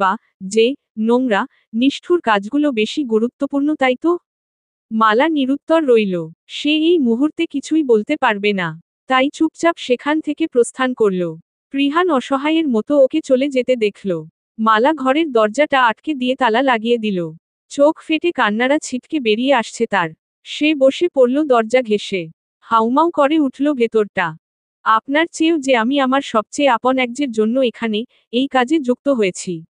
যে নোংরা, নিষ্ঠুর কাজগুলো বেশি গুরুত্বপূর্ণ তাই তো? মালা নিরুত্তর রইল। সে এই মুহূর্তে কিছুই বলতে পারবে না। তাই চুপচাপ সেখান থেকে প্রস্থান করল। প্রিহান অসহায়ের মতো ওকে চলে যেতে দেখল। মালা ঘরের দরজাটা আটকে দিয়ে তালা লাগিয়ে দিল। চোখ ফেটে কান্নারা ছিটকে বেরিয়ে আসছে তার। সে বসে পড়ল দরজা ঘেঁষে। হাউমাউ করে উঠল ভেতরটা। আপনার চেয়েও যে আমি আমার সবচেয়ে আপন একজনের জন্য এখানে, এই কাজে যুক্ত হয়েছি।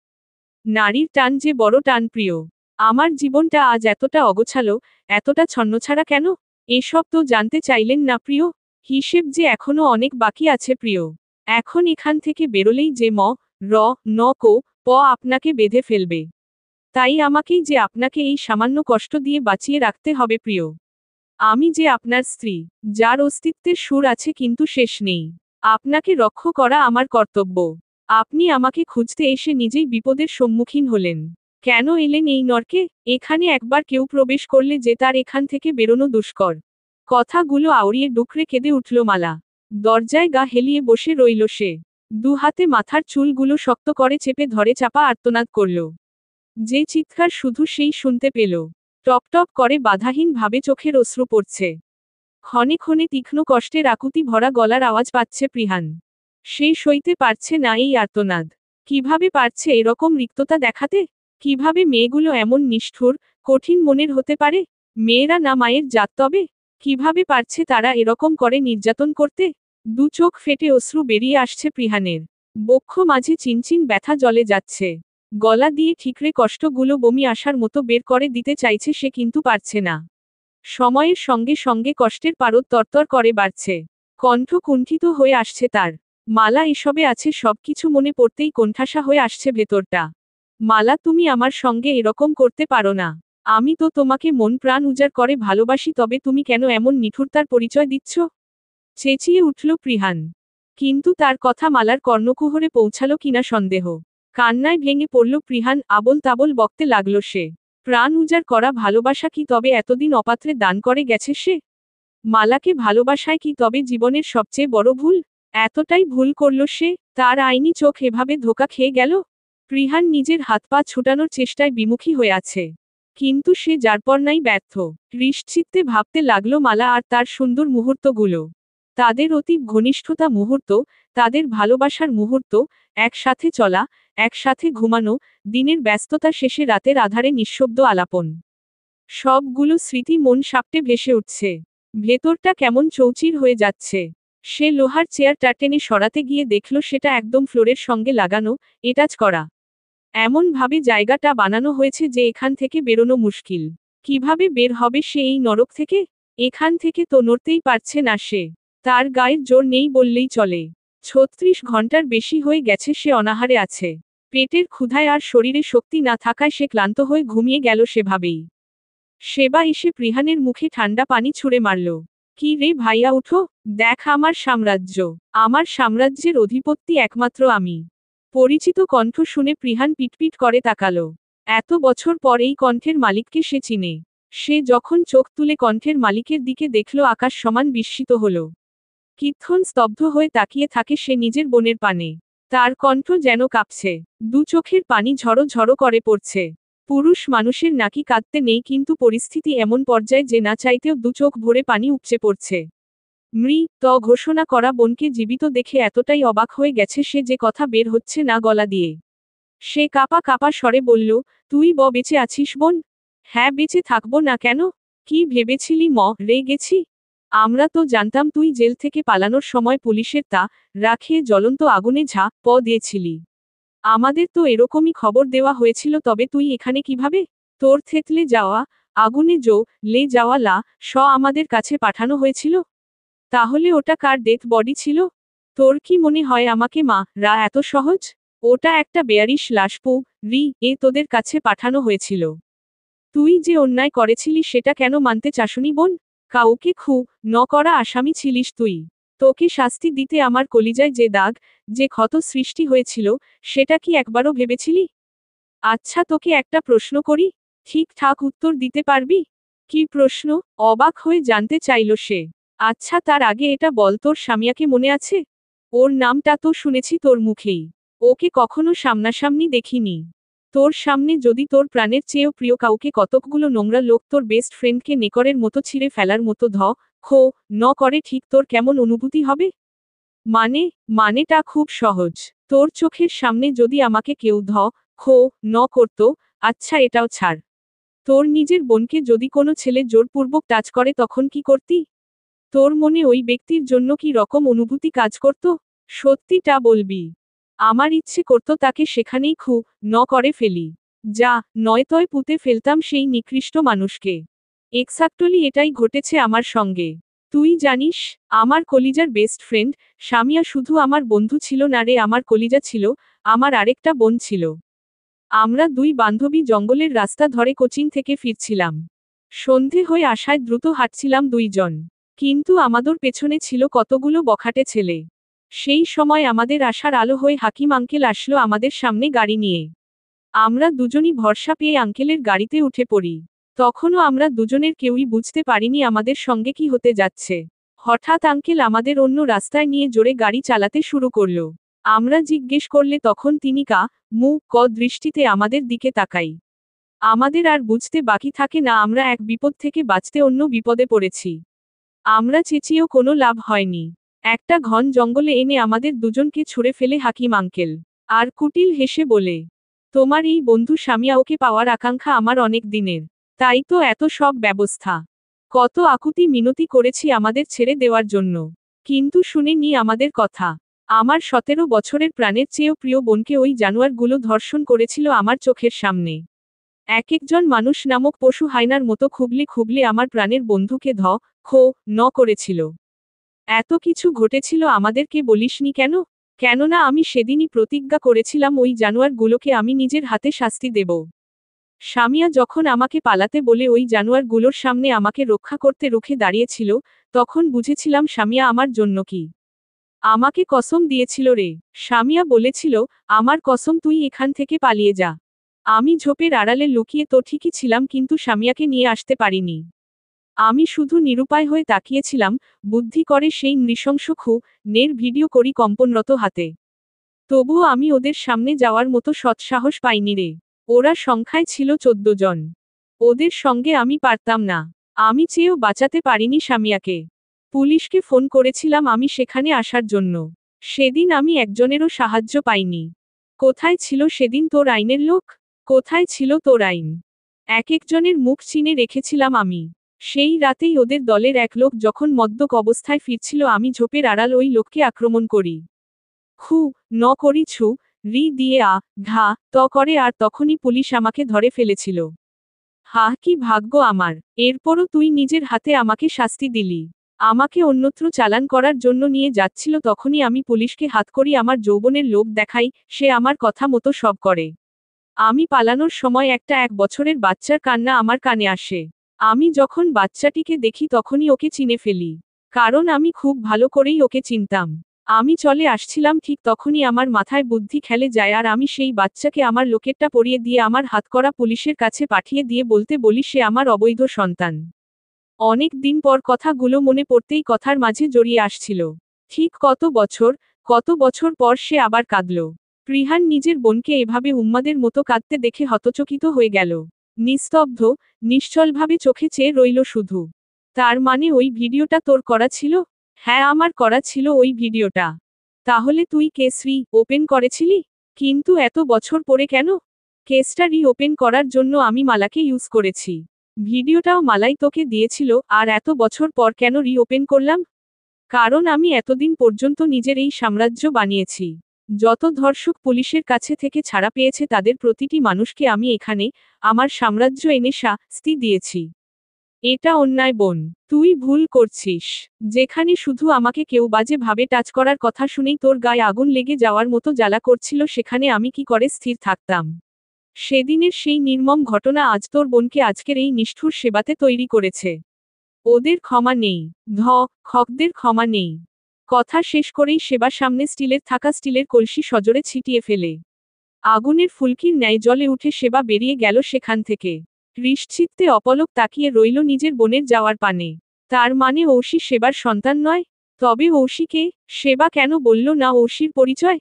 নারীর টান যে বড় টান প্রিয়। আমার জীবনটা আজ এতটা অগোছালো, এতটা ছন্নছাড়া কেন? এসব তো জানতে চাইলেন না প্রিয়? হিসেব যে এখনো অনেক বাকি আছে প্রিয়। এখন এখান থেকে বেরোলেই যে র ন আপনাকে বেঁধে ফেলবে। তাই আমাকেই যে আপনাকে এই সামান্য কষ্ট দিয়ে বাঁচিয়ে রাখতে হবে প্রিয়। আমি যে আপনার স্ত্রী, যার অস্তিত্বের সুর আছে কিন্তু শেষ নেই। আপনাকে রক্ষা করা আমার কর্তব্য। আপনি আমাকে খুঁজতে এসে নিজেই বিপদের সম্মুখীন হলেন। কেন এলেন এই নরকে? এখানে একবার কেউ প্রবেশ করলে যে তার এখান থেকে বেরোনো দুষ্কর। কথাগুলো আওড়িয়ে ডুকরে কেঁদে উঠল মালা। দরজায় গা হেলিয়ে বসে রইল সে। দুহাতে মাথার চুলগুলো শক্ত করে চেপে ধরে চাপা আর্তনাদ করল। যে চিৎকার শুধু সেই শুনতে পেল। টপটপ করে বাধাহীন ভাবে চোখের অশ্রু পড়ছে। ক্ষণে ক্ষণে তীক্ষ্ণ কষ্টের আকুতি ভরা গলার আওয়াজ পাচ্ছে প্রিহান। সে সইতে পারছে না এই আর্তনাদ। কিভাবে পারছে এরকম রিক্ততা দেখাতে? কিভাবে মেয়েগুলো এমন নিষ্ঠুর, কঠিন মনের হতে পারে? মেয়েরা না মায়ের জাত তবে? কিভাবে পারছে তারা এরকম করে নির্যাতন করতে? দু চোখ ফেটে অশ্রু বেরিয়ে আসছে প্রিহানের। বক্ষ মাঝে চিনচিন ব্যথা জ্বলে যাচ্ছে। গলা দিয়ে ঠিকরে কষ্টগুলো বমি আসার মতো বের করে দিতে চাইছে সে কিন্তু পারছে না। সময়ের সঙ্গে সঙ্গে কষ্টের পারদ তরতর করে বাড়ছে। কণ্ঠ কুণ্ঠিত হয়ে আসছে তার। মালা এসবে আছে সবকিছু মনে পড়তেই কোণঠাসা হয়ে আসছে ভেতরটা। মালা তুমি আমার সঙ্গে এরকম করতে পারো না। আমি তো তোমাকে মন প্রাণ উজাড় করে ভালোবাসি তবে তুমি কেন এমন নিঠুরতার পরিচয় দিচ্ছ? চেঁচিয়ে উঠল প্রিহান। কিন্তু তার কথা মালার কর্ণকুহরে পৌঁছালো কিনা সন্দেহ। কান্নায় ভেঙে পড়ল প্রিহান আবোল তাবোল বকতে লাগল সে। প্রাণ উজাড় করা ভালোবাসা কি তবে এতদিন অপাত্রে দান করে গেছে সে? মালাকে ভালোবাসায় কি তবে জীবনের সবচেয়ে বড় ভুল? এতটাই ভুল করল সে, তার আইনি চোখ এভাবে ধোঁকা খেয়ে গেল? প্রিহান নিজের হাত পা ছুটানোর চেষ্টায় বিমুখী হয়ে আছে। কিন্তু সে যারপরনাই ব্যর্থ। নিশ্চিত্তে ভাবতে লাগল মালা আর তার সুন্দর মুহূর্তগুলো। তাদের অতি ঘনিষ্ঠতা মুহূর্ত, তাদের ভালোবাসার মুহূর্ত, একসাথে চলা, একসাথে ঘুমানো, দিনের ব্যস্ততা শেষে রাতের আধারে নিঃশব্দ আলাপন। সবগুলো স্মৃতি মন সাপটে ভেসে উঠছে। ভেতরটা কেমন চৌচির হয়ে যাচ্ছে। সে লোহার চেয়ারটা টেনে সরাতে গিয়ে দেখল সেটা একদম ফ্লোরের সঙ্গে লাগানো, এটাচ করা। এমন ভাবে জায়গাটা বানানো হয়েছে যে এখান থেকে বেরোনো মুশকিল। কিভাবে বের হবে সে এই নরক থেকে? এখান থেকে তো নড়তেই পারছে না সে। তার গায়ের জোর নেই বললেই চলে। ৩৬ ঘন্টার বেশি হয়ে গেছে সে অনাহারে আছে। পেটের ক্ষুধায় আর শরীরে শক্তি না থাকায় সে ক্লান্ত হয়ে ঘুমিয়ে গেল সেভাবেই। সেবা এসে প্রিহানের মুখে ঠান্ডা পানি ছুঁড়ে মারল। কি রে ভাইয়া উঠো, দেখ আমার সাম্রাজ্য। আমার সাম্রাজ্যের অধিপতি একমাত্র আমি। পরিচিত কণ্ঠ শুনে প্রিহান পিটপিট করে তাকালো। এত বছর পর এই কণ্ঠের মালিককে সে চিনে। সে যখন চোখ তুলে কণ্ঠের মালিকের দিকে দেখল আকাশ সমান বিস্মিত হল। কিক্ষণ স্তব্ধ হয়ে তাকিয়ে থাকে সে নিজের বোনের পানে। তার কণ্ঠ যেন কাঁপছে। দু চোখের পানি ঝড়ো ঝড়ো করে পড়ছে। পুরুষ মানুষের নাকি কাঁদতে নেই কিন্তু পরিস্থিতি এমন পর্যায়ে যে না চাইতেও দু চোখ ভরে পানি উপচে পড়ছে। মৃত ঘোষণা করা বোনকে জীবিত দেখে এতটাই অবাক হয়ে গেছে সে যে কথা বের হচ্ছে না গলা দিয়ে। সে কাপা কাপা স্বরে বলল, তুই বেঁচে আছিস বোন? হ্যাঁ বেঁচে থাকবো না কেন? কি ভেবেছিলি রে গেছি? আমরা তো জানতাম তুই জেল থেকে পালানোর সময় পুলিশের রাখে জ্বলন্ত আগুনে দিয়েছিলি। আমাদের তো এরকমই খবর দেওয়া হয়েছিল তবে তুই এখানে কিভাবে? তোর থেতলে যাওয়া, আগুনে লে যাওয়া আমাদের কাছে পাঠানো হয়েছিল? তাহলে ওটা কার ডেথ বডি ছিল? তোর কি মনে হয় আমাকে এত সহজ? ওটা একটা বেয়ারিশ লাশ তোদের কাছে পাঠানো হয়েছিল। তুই যে অন্যায় করেছিলি সেটা কেন মানতে চাসনি বোন? কাউকে করা আসামি ছিলিস তুই। তোকে শাস্তি দিতে আমার কলিজায় যে দাগ, যে ক্ষত সৃষ্টি হয়েছিল, সেটা কি একবারও ভেবেছিলি? আচ্ছা তোকে একটা প্রশ্ন করি, ঠিকঠাক উত্তর দিতে পারবি? কি প্রশ্ন? অবাক হয়ে জানতে চাইল সে। আচ্ছা তার আগে এটা বল তোর স্বামীয়াকে মনে আছে? ওর নামটা তো শুনেছি তোর মুখেই। ওকে কখনো সামনাসামনি দেখিনি। তোর সামনে যদি তোর প্রাণের চেয়েও প্রিয় কাউকে কতকগুলো নোংরা লোক তোর বেস্ট ফ্রেন্ডকে নেকড়ের মতো ছিঁড়ে ফেলার মতো করে ঠিক তোর কেমন অনুভূতি হবে? মানেটা খুব সহজ। তোর চোখের সামনে যদি আমাকে কেউ করত, আচ্ছা এটাও ছাড়। তোর নিজের বোনকে যদি কোনো ছেলে জোরপূর্বক টাচ করে তখন কি করতি? তোর মনে ওই ব্যক্তির জন্য কি রকম অনুভূতি কাজ করত? সত্যিটা বলবি। আমার ইচ্ছে করত তাকে সেখানেই করে ফেলি। নয়তয় পুঁতে ফেলতাম সেই নিকৃষ্ট মানুষকে। এক্সাক্টলি এটাই ঘটেছে আমার সঙ্গে। তুই জানিস, আমার কলিজার বেস্ট ফ্রেন্ড, সামিয়া শুধু আমার বন্ধু ছিল না রে আমার কলিজা ছিল, আমার আরেকটা বোন ছিল। আমরা দুই বান্ধবী জঙ্গলের রাস্তা ধরে কোচিং থেকে ফিরছিলাম। সন্ধে হয়ে আসায় দ্রুত হাঁটছিলাম দুইজন। কিন্তু আমাদের পেছনে ছিল কতগুলো বখাটে ছেলে। সেই সময় আমাদের আসার আলো হয়ে হাকিম আঙ্কেল আসলো আমাদের সামনে গাড়ি নিয়ে। আমরা দুজনই ভরসা পেয়ে আঙ্কেলের গাড়িতে উঠে পড়ি। তখনও আমরা দুজনের কেউই বুঝতে পারিনি আমাদের সঙ্গে কি হতে যাচ্ছে। হঠাৎ আঙ্কেল আমাদের অন্য রাস্তায় নিয়ে জোরে গাড়ি চালাতে শুরু করল। আমরা জিজ্ঞেস করলে তখন তিনি ক দৃষ্টিতে আমাদের দিকে তাকাই। আমাদের আর বুঝতে বাকি থাকে না আমরা এক বিপদ থেকে বাঁচতে অন্য বিপদে পড়েছি। আমরা চেঁচিয়েও কোনো লাভ হয়নি। একটা ঘন জঙ্গলে এনে আমাদের দুজনকে ছুঁড়ে ফেলে হাকিম আঙ্কেল। আর কুটিল হেসে বলে, তোমার এই বন্ধু সামিয়া ওকে পাওয়ার আকাঙ্ক্ষা আমার অনেক দিনের। তাই তো এত সব ব্যবস্থা। কত আকুতি মিনতি করেছি আমাদের ছেড়ে দেওয়ার জন্য। কিন্তু শুনেনি আমাদের কথা। আমার 17 বছরের প্রাণের চেয়েও প্রিয় বোনকে ওই জানোয়ারগুলো ধর্ষণ করেছিল আমার চোখের সামনে। এক একজন মানুষ নামক পশু হায়নার মতো খুবলে খুবলে আমার প্রাণের বন্ধুকে ন করেছিল। এত কিছু ঘটেছিল আমাদেরকে বলিসনি কেন? কেননা আমি সেদিনই প্রতিজ্ঞা করেছিলাম ওই জানোয়ারগুলোকে আমি নিজের হাতে শাস্তি দেব। সামিয়া যখন আমাকে পালাতে বলে ওই জানোয়ারগুলোর সামনে আমাকে রক্ষা করতে রুখে দাঁড়িয়েছিল, তখন বুঝেছিলাম সামিয়া আমার জন্য কি আমাকে কসম দিয়েছিল রে। সামিয়া বলেছিল, আমার কসম তুই এখান থেকে পালিয়ে যা। আমি ঝোপের আড়ালে লুকিয়ে তো ঠিকই ছিলাম কিন্তু সামিয়াকে নিয়ে আসতে পারিনি। আমি শুধু নিরুপায় হয়ে তাকিয়েছিলাম, বুদ্ধি করে সেই নৃশংস নের ভিডিও করি কম্পনরত হাতে। তবুও আমি ওদের সামনে যাওয়ার মতো সৎসাহস পাইনি রে। ওরা সংখ্যায় ছিল 14 জন। ওদের সঙ্গে আমি পারতাম না। আমি চেয়েও বাঁচাতে পারিনি সামিয়াকে। পুলিশকে ফোন করেছিলাম আমি সেখানে আসার জন্য। সেদিন আমি একজনেরও সাহায্য পাইনি। কোথায় ছিল সেদিন তোর আইনের লোক? কোথায় ছিল তোর আইন? এক একজনের মুখ চিনে রেখেছিলাম আমি। সেই রাতেই ওদের দলের এক লোক যখন মদ্যপ অবস্থায় ফিরছিল আমি ঝোপের আড়াল ওই লোককে আক্রমণ করি। ন করি রি দিয়ে ঘা ত করে আর তখনই পুলিশ আমাকে ধরে ফেলেছিল। কি ভাগ্য আমার। এরপরও তুই নিজের হাতে আমাকে শাস্তি দিলি। আমাকে অন্যত্র চালান করার জন্য নিয়ে যাচ্ছিল তখনই আমি পুলিশকে হাত করি আমার যৌবনের লোভ দেখাই, সে আমার কথা মতো সব করে। আমি পালানোর সময় একটা 1 বছরের বাচ্চার কান্না আমার কানে আসে। আমি যখন বাচ্চাটিকে দেখি তখনই ওকে চিনে ফেলি। কারণ আমি খুব ভালো করেই ওকে চিনতাম। আমি চলে আসছিলাম ঠিক তখনই আমার মাথায় বুদ্ধি খেলে যায় আর আমি সেই বাচ্চাকে আমার লোকেরটা পরিয়ে দিয়ে আমার হাতকড়া পুলিশের কাছে পাঠিয়ে দিয়ে বলতে বলি সে আমার অবৈধ সন্তান। অনেক দিন পর কথাগুলো মনে পড়তেই কথার মাঝে জড়িয়ে আসছিল। ঠিক কত বছর পর সে আবার কাঁদল। প্রিহান নিজের বোনকে এভাবে উম্মাদের মতো কাঁদতে দেখে হতচকিত হয়ে গেল। নিস্তব্ধ, নিশ্চলভাবে চোখে চেয়ে রইল শুধু। তার মানে ওই ভিডিওটা তোর করা ছিল? হ্যাঁ আমার করা ছিল ওই ভিডিওটা। তাহলে তুই কেস ওপেন করেছিলি? কিন্তু এত বছর পরে কেন? কেসটা ওপেন করার জন্য আমি মালাকে ইউজ করেছি। ভিডিওটাও মালাই তোকে দিয়েছিল আর এত বছর পর কেন ওপেন করলাম? কারণ আমি এতদিন পর্যন্ত নিজের এই সাম্রাজ্য বানিয়েছি। যত ধর্ষক পুলিশের কাছে থেকে ছাড়া পেয়েছে তাদের প্রতিটি মানুষকে আমি এখানে আমার সাম্রাজ্য এনে শাস্তি দিয়েছি। এটা অন্যায় বোন। তুই ভুল করছিস। যেখানে শুধু আমাকে কেউ বাজে ভাবে টাচ করার কথা শুনেই তোর গায়ে আগুন লেগে যাওয়ার মতো জ্বালা করছিল সেখানে আমি কি করে স্থির থাকতাম? সেদিনের সেই নির্মম ঘটনা আজ তোর বোনকে আজকের এই নিষ্ঠুর সেবাতে তৈরি করেছে। ওদের ক্ষমা নেই। খকদের ক্ষমা নেই। কথা শেষ করেই সেবার সামনে স্টিলের কলসি সজোরে ছিটিয়ে ফেলে। আগুনের ফুলকির ন্যায় জলে উঠে সেবা বেরিয়ে গেল সেখান থেকে। হৃষ্টচিত্তে অপলক তাকিয়ে রইল নিজের বোনের যাওয়ার পানে। তার মানে ঔষি সেবার সন্তান নয়? তবে ঔষিকে সেবা কেন বলল না ঔষির পরিচয়?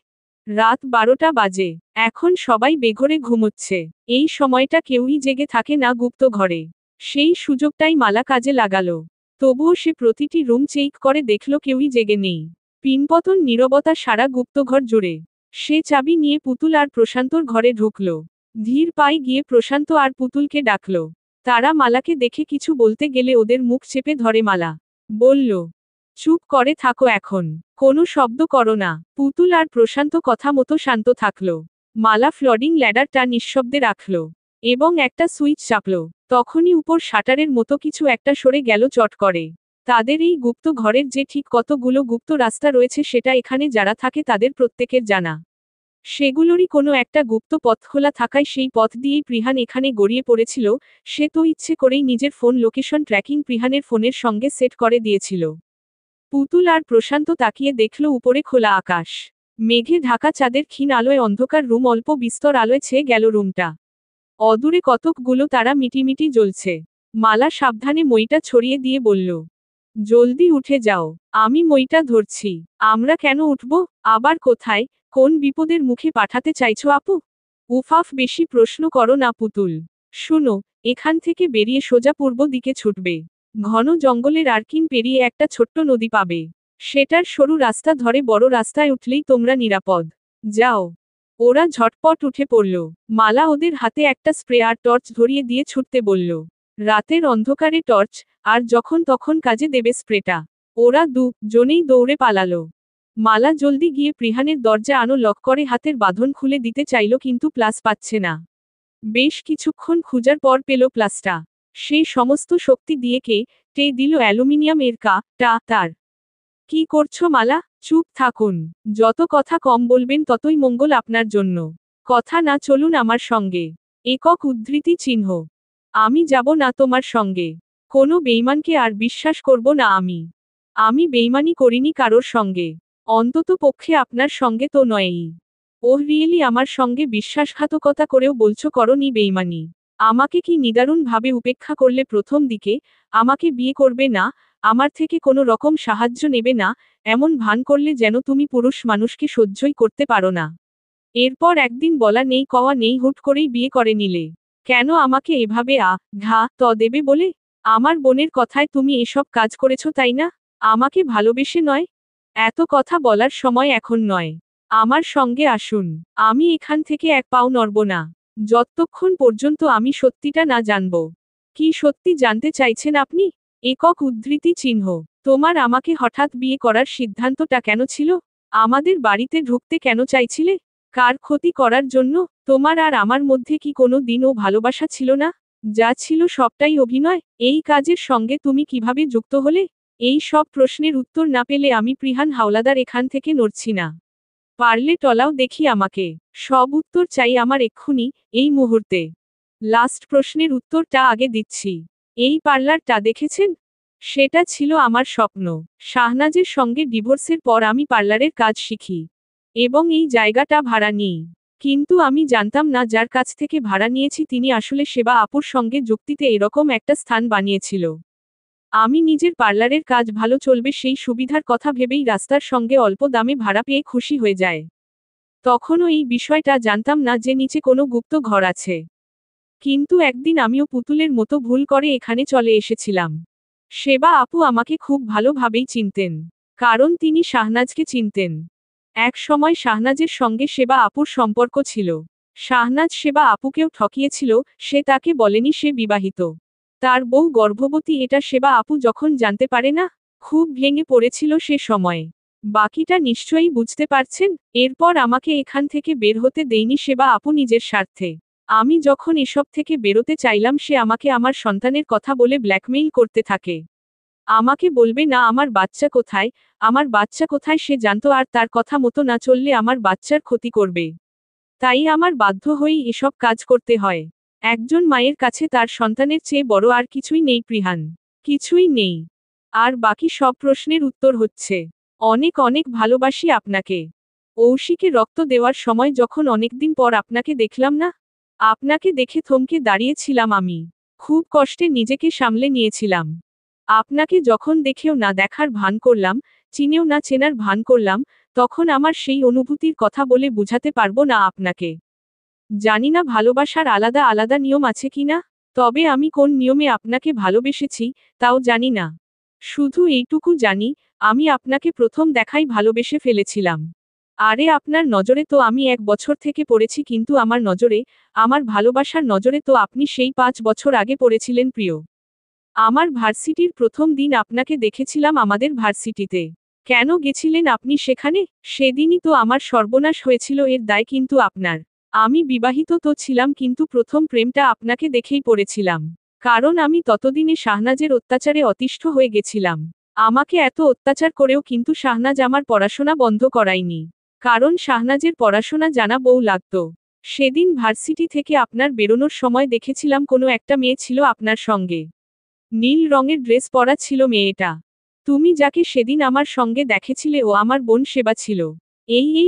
রাত 12টা বাজে। এখন সবাই বেঘরে ঘুমোচ্ছে। এই সময়টা কেউই জেগে থাকে না গুপ্ত ঘরে। সেই সুযোগটাই মালা কাজে লাগালো। তবুও সে প্রতিটি রুম চেক করে দেখল কেউই জেগে নেই। পিনপতন নীরবতা সারা গুপ্তঘর জুড়ে। সে চাবি নিয়ে পুতুল আর প্রশান্তর ঘরে ঢুকল। ধীর পায়ে গিয়ে প্রশান্ত আর পুতুলকে ডাকল। তারা মালাকে দেখে কিছু বলতে গেলে ওদের মুখ চেপে ধরে মালা। বলল, চুপ করে থাকো এখন। কোনো শব্দ করো না। পুতুল আর প্রশান্ত কথা মতো শান্ত থাকল। মালা ফ্লডিং ল্যাডারটা নিঃশব্দে রাখল। এবং একটা সুইচ চাপল। তখনই উপর শাটারের মতো কিছু একটা সরে গেল চট করে। তাদের এই গুপ্ত ঘরের যে ঠিক কতগুলো গুপ্ত রাস্তা রয়েছে সেটা এখানে যারা থাকে তাদের প্রত্যেকের জানা। সেগুলোরই কোনো একটা গুপ্ত পথ খোলা থাকায় সেই পথ দিয়েই প্রিহান এখানে গড়িয়ে পড়েছিল। সে তো ইচ্ছে করেই নিজের ফোন লোকেশন ট্র্যাকিং প্রিহানের ফোনের সঙ্গে সেট করে দিয়েছিল। পুতুল আর প্রশান্ত তাকিয়ে দেখল উপরে খোলা আকাশ। মেঘে ঢাকা চাঁদের ক্ষীণ আলোয় অন্ধকার রুম, অল্প বিস্তর আলোয় ছেয়ে গেল রুমটা। অদূরে কতকগুলো তারা মিটিমিটি জ্বলছে। মালা সাবধানে মইটা ছড়িয়ে দিয়ে বলল, জলদি উঠে যাও, আমি মইটা ধরছি। আমরা কেন উঠব? আবার কোথায়? কোন বিপদের মুখে পাঠাতে চাইছো আপু? উফাফ, বেশি প্রশ্ন করো না পুতুল। শুনো, এখান থেকে বেরিয়ে সোজা পূর্ব দিকে ছুটবে। ঘন জঙ্গলের আর্কিন পেরিয়ে একটা ছোট্ট নদী পাবে। সেটার সরু রাস্তা ধরে বড় রাস্তায় উঠলেই তোমরা নিরাপদ। যাও। ওরা ঝটপট উঠে পড়ল। মালা ওদের হাতে একটা স্প্রে আর টর্চ ধরিয়ে দিয়ে ছুটতে বলল। রাতের অন্ধকারে টর্চ, আর যখন তখন কাজে দেবে স্প্রেটা। ওরা জনেই দৌড়ে পালালো। মালা জলদি গিয়ে প্রিহানের দরজা লক করে হাতের বাঁধন খুলে দিতে চাইল, কিন্তু প্লাস পাচ্ছে না। বেশ কিছুক্ষণ খুঁজার পর পেল প্লাসটা। সেই সমস্ত শক্তি দিয়ে টে দিল অ্যালুমিনিয়াম এর তার। কি করছো মালা? চুপ থাকুন। যত কথা কম বলবেন ততই মঙ্গল আপনার জন্য। কথা না, চলুন আমার সঙ্গে। একক উদ্ধৃতি চিহ্ন। আমি যাব না তোমার সঙ্গে। কোনো বেইমানকে আর বিশ্বাস করব না আমি। আমি বেইমানি করিনি কারোর সঙ্গে। অন্তত পক্ষে আপনার সঙ্গে তো নয়ই। ওহ রিয়েলি, আমার সঙ্গে বিশ্বাসঘাতকতা করেও বলছো করনি বেইমানি? আমাকে কি নিদারুণ ভাবে উপেক্ষা করলে প্রথম দিকে? আমাকে বিয়ে করবে না, আমার থেকে কোনো রকম সাহায্য নেবে না, এমন ভান করলে যেন তুমি পুরুষ মানুষকে সহ্যই করতে পারো না। এরপর একদিন বলা নেই কওয়া নেই হুট করেই বিয়ে করে নিলে। কেন আমাকে এভাবে দেবে বলে? আমার বোনের কথায় তুমি এসব কাজ করেছো তাই না? আমাকে ভালোবেসে নয়? এত কথা বলার সময় এখন নয়। আমার সঙ্গে আসুন। আমি এখান থেকে এক পাও নড়ব না, যতক্ষণ পর্যন্ত আমি সত্যিটা না জানব। কি সত্যি জানতে চাইছেন আপনি? একক উদ্ধৃতি চিহ্ন। তোমার আমাকে হঠাৎ বিয়ে করার সিদ্ধান্তটা কেন ছিল? আমাদের বাড়িতে ঢুকতে কেন চাইছিলে? কার ক্ষতি করার জন্য? তোমার আর আমার মধ্যে কি কোনো দিনও ভালোবাসা ছিল না? যা ছিল সবটাই অভিনয়। এই কাজের সঙ্গে তুমি কিভাবে যুক্ত হলে? এই সব প্রশ্নের উত্তর না পেলে আমি প্রিহান হাওলাদার এখান থেকে নড়ছি না। পারলে টলাও দেখি আমাকে। সব উত্তর চাই আমার এক্ষুনি, এই মুহূর্তে। লাস্ট প্রশ্নের উত্তরটা আগে দিচ্ছি। এই পার্লারটা দেখেছেন? সেটা ছিল আমার স্বপ্ন। শাহনাজের সঙ্গে ডিভোর্সের পর আমি পার্লারের কাজ শিখি। এবং এই জায়গাটা ভাড়া নিই। কিন্তু আমি জানতাম না যার কাছ থেকে ভাড়া নিয়েছি তিনি আসলে সেবা আপুর সঙ্গে যুক্তিতে এরকম একটা স্থান বানিয়েছিল। আমি নিজের পার্লারের কাজ ভালো চলবে সেই সুবিধার কথা ভেবেই রাস্তার সঙ্গে অল্প দামে ভাড়া পেয়ে খুশি হয়ে যায়। তখনও এই বিষয়টা জানতাম না যে নিচে কোনো গুপ্ত ঘর আছে। কিন্তু একদিন আমিও পুতুলের মতো ভুল করে এখানে চলে এসেছিলাম। সেবা আপু আমাকে খুব ভালোভাবেই চিনতেন। কারণ তিনি শাহনাজকে চিনতেন। এক সময় শাহনাজের সঙ্গে সেবা আপুর সম্পর্ক ছিল। শাহনাজ সেবা আপুকেও ঠকিয়েছিল, সে তাকে বলেনি সে বিবাহিত। তার বউ গর্ভবতী, এটা সেবা আপু যখন জানতে পারে না, খুব ভেঙে পড়েছিল সে সময়ে। বাকিটা নিশ্চয়ই বুঝতে পারছেন। এরপর আমাকে এখান থেকে বের হতে দেয়নি সেবা আপু নিজের স্বার্থে। আমি যখন এসব থেকে বেরোতে চাইলাম সে আমাকে আমার সন্তানের কথা বলে ব্ল্যাকমেইল করতে থাকে। আমাকে বলবে না আমার বাচ্চা কোথায়, আমার বাচ্চা কোথায় সে জানতো, আর তার কথা মতো না চললে আমার বাচ্চার ক্ষতি করবে। তাই আমার বাধ্য হয়েই এসব কাজ করতে হয়। একজন মায়ের কাছে তার সন্তানের চেয়ে বড় আর কিছুই নেই প্রিহান। কিছুই নেই। আর বাকি সব প্রশ্নের উত্তর হচ্ছে, অনেক অনেক ভালোবাসি আপনাকে। ঐশীকে রক্ত দেওয়ার সময় যখন অনেকদিন পর আপনাকে দেখলাম না, আপনাকে দেখে থমকে দাঁড়িয়েছিলাম আমি। খুব কষ্টে নিজেকে সামলে নিয়েছিলাম। আপনাকে যখন দেখেও না দেখার ভান করলাম, চিনেও না চেনার ভান করলাম, তখন আমার সেই অনুভূতির কথা বলে বুঝাতে পারবো না আপনাকে। জানি না ভালোবাসার আলাদা আলাদা নিয়ম আছে কিনা, তবে আমি কোন নিয়মে আপনাকে ভালোবেসেছি তাও জানি না। শুধু এইটুকু জানি, আমি আপনাকে প্রথম দেখাই ভালোবেসে ফেলেছিলাম। আরে আপনার নজরে তো আমি 1 বছর থেকে পড়েছি, কিন্তু আমার নজরে, আমার ভালোবাসার নজরে তো আপনি সেই 5 বছর আগে পড়েছিলেন প্রিয়। আমার ভার্সিটির প্রথম দিন আপনাকে দেখেছিলাম আমাদের ভার্সিটিতে। কেন গেছিলেন আপনি সেখানে? সেদিনই তো আমার সর্বনাশ হয়েছিল, এর দায় কিন্তু আপনার। আমি বিবাহিত তো ছিলাম, কিন্তু প্রথম প্রেমটা আপনাকে দেখেই পড়েছিলাম। কারণ আমি ততদিনে শাহনাজের অত্যাচারে অতিষ্ঠ হয়ে গেছিলাম। আমাকে এত অত্যাচার করেও কিন্তু শাহনাজ আমার পড়াশোনা বন্ধ করায়নি। কারণ শাহনাজের পড়াশোনা জানা বউ লাগতো। সেদিন ভার্সিটি থেকে আপনার বেরোনোর সময় দেখেছিলাম কোনো একটা মেয়ে ছিল আপনার সঙ্গে। নীল রঙের ড্রেস পরা ছিল মেয়েটা। তুমি যাকে সেদিন আমার সঙ্গে দেখেছিলে ও আমার বোন সেবা ছিল।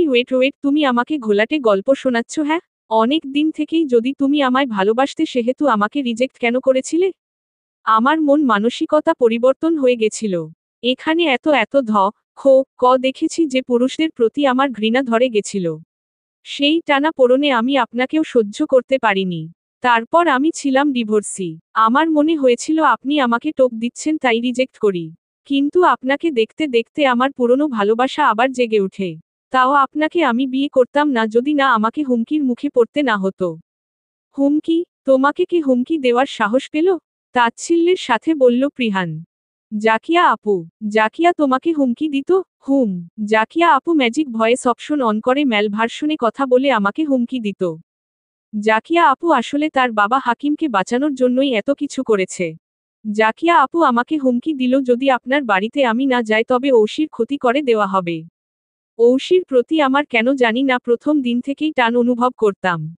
ওয়েট ওয়েট, তুমি আমাকে ঘোলাটে গল্প শোনাচ্ছ? হ্যাঁ, অনেক দিন থেকেই যদি তুমি আমায় ভালোবাসতে সেহেতু আমাকে রিজেক্ট কেন করেছিলে? আমার মন মানসিকতা পরিবর্তন হয়ে গেছিল। এখানে এত এত দেখেছি যে পুরুষদের প্রতি আমার ঘৃণা ধরে গেছিল। সেই টানা পোড়নে আমি আপনাকেও সহ্য করতে পারিনি। তারপর আমি ছিলাম ডিভোর্সি। আমার মনে হয়েছিল আপনি আমাকে টোপ দিচ্ছেন তাই রিজেক্ট করি। কিন্তু আপনাকে দেখতে দেখতে আমার পুরনো ভালোবাসা আবার জেগে উঠে। তাও আপনাকে আমি বিয়ে করতাম না যদি না আমাকে হুমকির মুখে পড়তে না হতো। হুমকি? তোমাকে কি হুমকি দেওয়ার সাহস পেল? তাচ্ছিল্যের সাথে বলল প্রিহান। জাকিয়া আপু? জাকিয়া তোমাকে হুমকি দিত? জাকিয়া আপু ম্যাজিক ভয়েস অপশন অন করে ম্যালভার্সনে কথা বলে আমাকে হুমকি দিত। জাকিয়া আপু আসলে তার বাবা হাকিমকে বাঁচানোর জন্যই এত কিছু করেছে। জাকিয়া আপু আমাকে হুমকি দিল যদি আপনার বাড়িতে আমি না যাই তবে ঔষির ক্ষতি করে দেওয়া হবে। ঔষির প্রতি আমার কেন জানি না প্রথম দিন থেকেই টান অনুভব করতাম।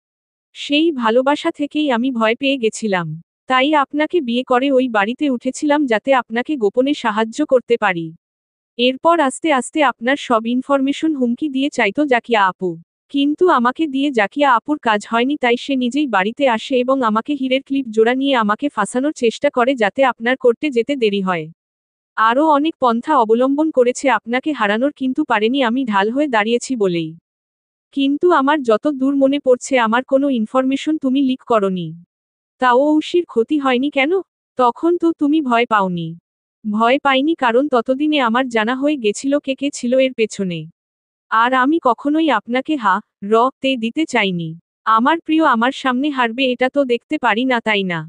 সেই ভালোবাসা থেকেই আমি ভয় পেয়ে গেছিলাম। তাই আপনাকে বিয়ে করে ওই বাড়িতে উঠেছিলাম যাতে আপনাকে গোপনে সাহায্য করতে পারি। এরপর আস্তে আস্তে আপনার সব ইনফরমেশন হুমকি দিয়ে চাইতো জাকিয়া আপু। কিন্তু আমাকে দিয়ে জাকিয়া আপুর কাজ হয়নি তাই সে নিজেই বাড়িতে আসে এবং আমাকে হীরের ক্লিপ জোড়া নিয়ে আমাকে ফাঁসানোর চেষ্টা করে যাতে আপনার কোর্টে যেতে দেরি হয়। আরও অনেক পন্থা অবলম্বন করেছে আপনাকে হারানোর কিন্তু পারেনি আমি ঢাল হয়ে দাঁড়িয়েছি বলেই। কিন্তু আমার যত দূর মনে পড়ছে আমার কোনো ইনফরমেশন তুমি লিক করনি। তাও ঔষির ক্ষতি হয়নি কেন? তখন তো তুমি ভয় পাওনি। ভয় পাইনি কারণ ততদিনে আমার জানা হয়ে গেছিল কে কে ছিল এর পেছনে। আর আমি কখনোই আপনাকে তে দিতে চাইনি। আমার প্রিয় আমার সামনে হারবে এটা তো দেখতে পারি না তাই না?